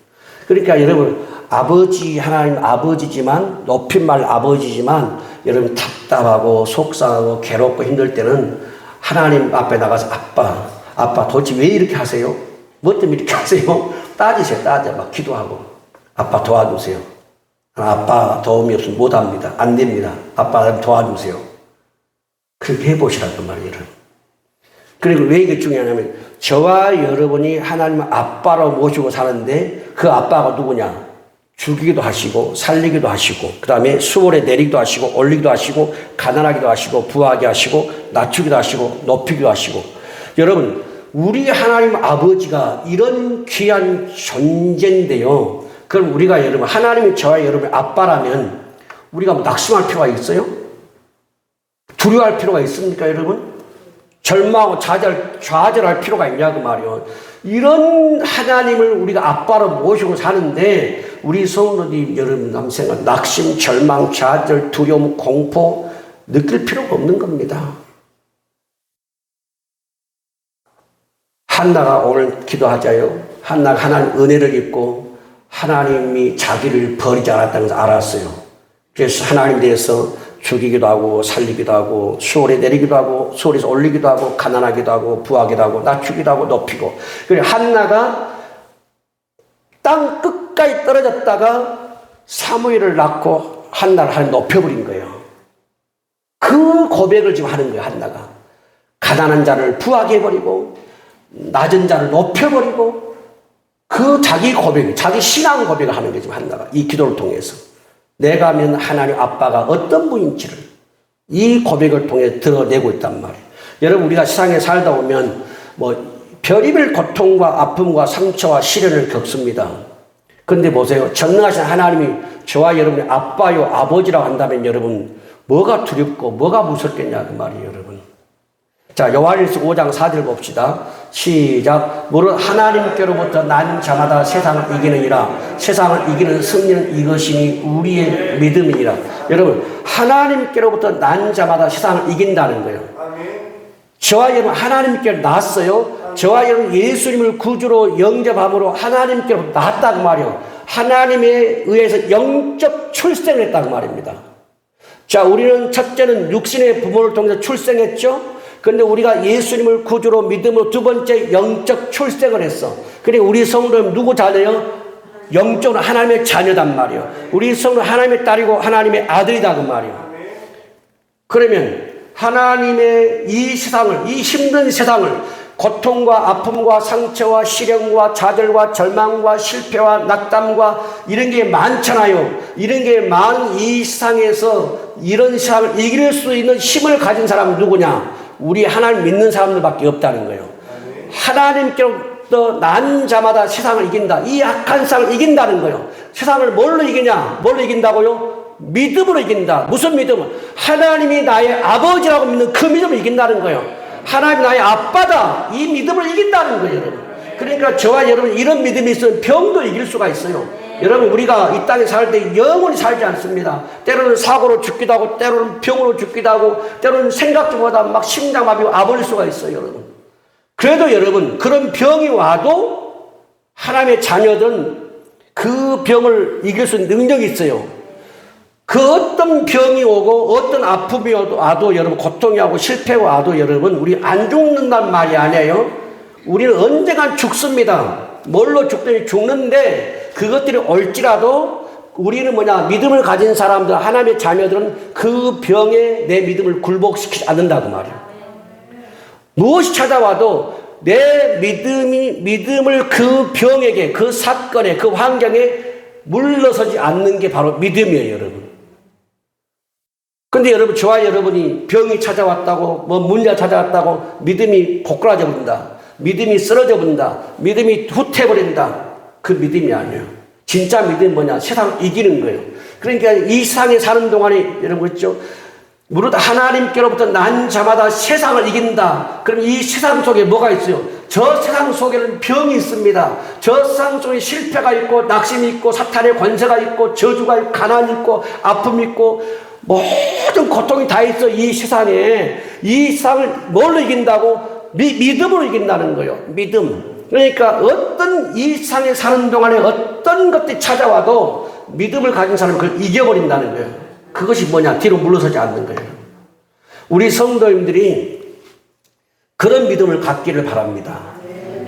그러니까 여러분, 아버지, 하나님 아버지지만, 높임말 아버지지만, 여러분 답답하고 속상하고 괴롭고 힘들 때는 하나님 앞에 나가서 아빠 도대체 왜 이렇게 하세요? 뭐 때문에 이렇게 하세요? 따지세요. 막 기도하고. 아빠 도와주세요. 아빠 도움이 없으면 못합니다. 안 됩니다. 아빠 도와주세요. 그렇게 해보시라고 말이에요. 그리고 왜 이게 중요하냐면 저와 여러분이 하나님을 아빠로 모시고 사는데 그 아빠가 누구냐? 죽이기도 하시고 살리기도 하시고 그 다음에 수월에 내리기도 하시고 올리기도 하시고 가난하기도 하시고 부하게 하시고 낮추기도 하시고 높이기도 하시고 여러분 우리 하나님 아버지가 이런 귀한 존재인데요. 그럼 우리가 여러분 하나님이 저와 여러분의 아빠라면 우리가 낙심할 필요가 있어요? 두려워할 필요가 있습니까 여러분? 절망하고 좌절할 필요가 있냐 그 말이요. 이런 하나님을 우리가 아빠로 모시고 사는데 우리 성도님 여러분 한번 생각 낙심, 절망, 좌절, 두려움, 공포 느낄 필요가 없는 겁니다. 한나가 오늘 기도하자요. 한나가 하나님 은혜를 입고 하나님이 자기를 버리지 않았다는 것을 알았어요. 그래서 하나님 대해서 죽이기도 하고 살리기도 하고 수월에 내리기도 하고 수월에서 올리기도 하고 가난하기도 하고 부하기도 하고 낮추기도 하고 높이고 그리고 한나가 땅 끝까지 떨어졌다가 사무엘을 낳고 한나를 하나님 높여버린 거예요. 그 고백을 지금 하는 거예요. 한나가 가난한 자를 부하게 해버리고 낮은 자를 높여버리고 그 자기 고백, 자기 신앙 고백을 하는 거예요. 지금 한나가 이 기도를 통해서 내가 하면 하나님 아빠가 어떤 분인지를 이 고백을 통해 드러내고 있단 말이에요. 여러분 우리가 세상에 살다 보면 별의별 고통과 아픔과 상처와 시련을 겪습니다. 그런데 보세요. 전능하신 하나님이 저와 여러분의 아빠요 아버지라고 한다면 여러분 뭐가 두렵고 뭐가 무섭겠냐 그 말이에요 여러분. 자 요한일서 5장 4절 봅시다. 시작. 무릇 하나님께로부터 난 자마다 세상을 이기느니라. 세상을 이기는 승리는 이것이니 우리의 믿음이니라. 여러분 하나님께로부터 난 자마다 세상을 이긴다는 거예요. 저와 여러분 하나님께 낳았어요. 저와 여러분 예수님을 구주로 영접함으로 하나님께로부터 낳았다 그 말이에요. 하나님에 의해서 영적 출생을 했다 그 말입니다. 자 우리는 첫째는 육신의 부모를 통해서 출생했죠. 그런데 우리가 예수님을 구주로 믿음으로 두 번째 영적 출생을 했어. 그리고 우리 성도는 누구 자녀요? 영적으로 하나님의 자녀단 말이에요. 우리 성도는 하나님의 딸이고 하나님의 아들이다 그 말이에요. 그러면 하나님의 이 세상을 이 힘든 세상을 고통과 아픔과 상처와 시련과 좌절과 절망과 실패와 낙담과 이런 게 많잖아요. 이런 게 많은 이 세상에서 이런 세상을 이길 수 있는 힘을 가진 사람은 누구냐? 우리 하나님 믿는 사람들밖에 없다는 거예요. 하나님께로부터 난 자마다 세상을 이긴다. 이 악한 세상을 이긴다는 거예요. 세상을 뭘로 이기냐? 뭘로 이긴다고요? 믿음으로 이긴다. 무슨 믿음? 하나님이 나의 아버지라고 믿는 그 믿음을 이긴다는 거예요. 하나님 나의 아빠다. 이 믿음을 이긴다는 거예요, 여러분. 그러니까 저와 여러분 이런 믿음이 있으면 병도 이길 수가 있어요. 여러분 우리가 이 땅에 살 때 영원히 살지 않습니다. 때로는 사고로 죽기도 하고 때로는 병으로 죽기도 하고 때로는 생각도 못하다 막 심장마비가 와버릴 수가 있어요, 여러분. 그래도 여러분 그런 병이 와도 하나님의 자녀들은 그 병을 이길 수 있는 능력이 있어요. 그 어떤 병이 오고 어떤 아픔이 와도 여러분 고통이 오고 실패가 와도 여러분 우리 안 죽는단 말이 아니에요. 우리는 언젠간 죽습니다. 뭘로 죽는데 그것들이 올지라도 우리는 믿음을 가진 사람들 하나님의 자녀들은 그 병에 내 믿음을 굴복시키지 않는다고 말이에요. 무엇이 찾아와도 내 믿음을 그 병에게 그 사건에 그 환경에 물러서지 않는 게 바로 믿음이에요, 여러분. 근데 여러분 저와 여러분이 병이 찾아왔다고 문제가 찾아왔다고 믿음이 고꾸라져 버린다. 믿음이 쓰러져 버린다. 믿음이 후퇴해버린다. 그 믿음이 아니에요. 진짜 믿음이 뭐냐? 세상을 이기는 거예요. 그러니까 이 세상에 사는 동안에 여러분 그렇죠? 무릇 하나님께로부터 난 자마다 세상을 이긴다. 그럼 이 세상 속에 뭐가 있어요? 저 세상 속에는 병이 있습니다. 저 세상 속에 실패가 있고 낙심이 있고 사탄의 권세가 있고 저주가 있고 가난이 있고 아픔이 있고 모든 고통이 다 있어. 이 세상에 이 세상을 뭘로 이긴다고? 믿음으로 이긴다는 거예요. 믿음. 그러니까 어떤 이 세상에 사는 동안에 어떤 것들이 찾아와도 믿음을 가진 사람은 그걸 이겨버린다는 거예요. 그것이 뭐냐? 뒤로 물러서지 않는 거예요. 우리 성도님들이 그런 믿음을 갖기를 바랍니다.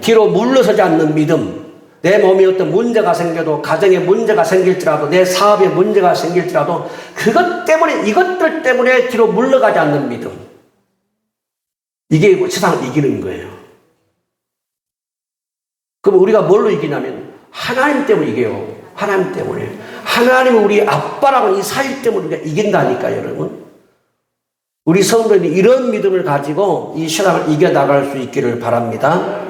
뒤로 물러서지 않는 믿음. 내 몸에 어떤 문제가 생겨도 가정에 문제가 생길지라도 내 사업에 문제가 생길지라도 그것 때문에 이것들 때문에 뒤로 물러가지 않는 믿음. 이게 세상을 이기는 거예요. 그럼 우리가 뭘로 이기냐면 하나님 때문에 이겨요. 하나님 때문에. 하나님은 우리 아빠라고 이 사실 때문에 우리가 이긴다니까요, 여러분. 우리 성도들이 이런 믿음을 가지고 이 세상을 이겨나갈 수 있기를 바랍니다.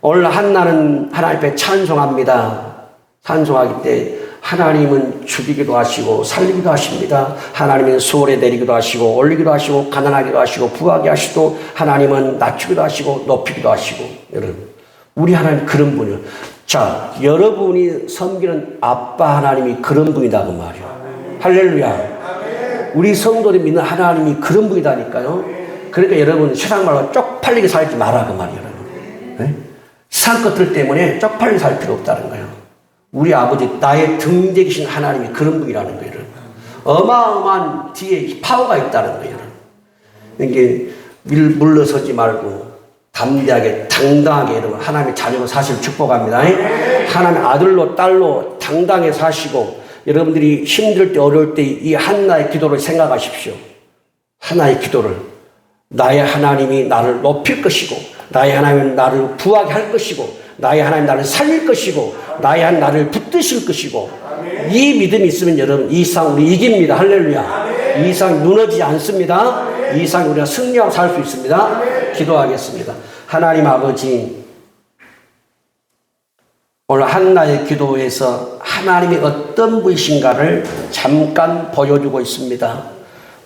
오늘 한나는 하나님 앞에 찬송합니다. 찬송하기 때 하나님은 죽이기도 하시고 살리기도 하십니다. 하나님은 수월에 내리기도 하시고 올리기도 하시고 가난하기도 하시고 부하게 하시고 하나님은 낮추기도 하시고 높이기도 하시고. 여러분, 우리 하나님 그런 분이에요. 자, 여러분이 섬기는 아빠 하나님이 그런 분이다 그 말이에요. 할렐루야. 우리 성도들이 믿는 하나님이 그런 분이다니까요. 그러니까 여러분 세상 말로 쪽팔리게 살지 마라 그 말이에요. 네? 세상 것들 때문에 쪽팔리게 살 필요 없다는 거예요. 우리 아버지 나의 등 뒤에 계신 하나님이 그런 분이라는 거예요. 어마어마한 뒤에 파워가 있다는 거예요. 이게 물러서지 말고 담대하게 당당하게 여러분 하나님의 자녀로 사실 축복합니다. 하나님의 아들로 딸로 당당하게 사시고 여러분들이 힘들 때 어려울 때 이 한나의 기도를 생각하십시오. 하나의 기도를 나의 하나님이 나를 높일 것이고 나의 하나님은 나를 부하게 할 것이고 나의 하나님 나를 살릴 것이고 나의 하나님 나를 붙드실 것이고 이 믿음이 있으면 여러분 이 세상 우리 이깁니다. 할렐루야. 이 세상 무너지지 않습니다. 이 세상 우리가 승리하고 살 수 있습니다. 기도하겠습니다. 하나님 아버지 오늘 한나의 기도에서 하나님이 어떤 분이신가를 잠깐 보여주고 있습니다.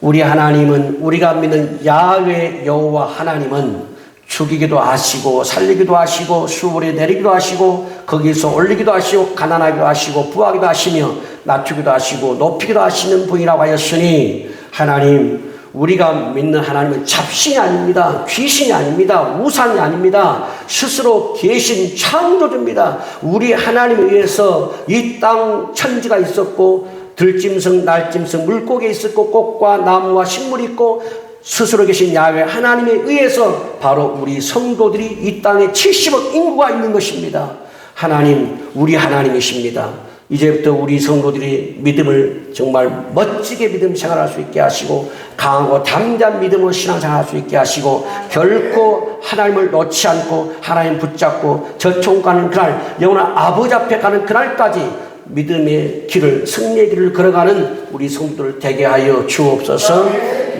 우리 하나님은 우리가 믿는 야훼 여호와 하나님은 죽이기도 하시고 살리기도 하시고 수월에 내리기도 하시고 거기서 올리기도 하시고 가난하기도 하시고 부하기도 하시며 낮추기도 하시고 높이기도 하시는 분이라고 하였으니 하나님 우리가 믿는 하나님은 잡신이 아닙니다. 귀신이 아닙니다. 우상이 아닙니다. 스스로 계신 창조주입니다. 우리 하나님에 의해서 이 땅 천지가 있었고 들짐승, 날짐승, 물고기 있었고 꽃과 나무와 식물이 있고 스스로 계신 야훼 하나님에 의해서 바로 우리 성도들이 이 땅에 70억 인구가 있는 것입니다. 하나님, 우리 하나님이십니다. 이제부터 우리 성도들이 믿음을 정말 멋지게 믿음 생활할 수 있게 하시고 강하고 담대한 믿음으로 신앙생활할 수 있게 하시고 결코 하나님을 놓지 않고 하나님 붙잡고 저총 가는 그날 영원한 아버지 앞에 가는 그날까지 믿음의 길을 승리의 길을 걸어가는 우리 성도들 되게 하여 주옵소서.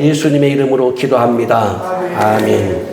예수님의 이름으로 기도합니다. 아멘.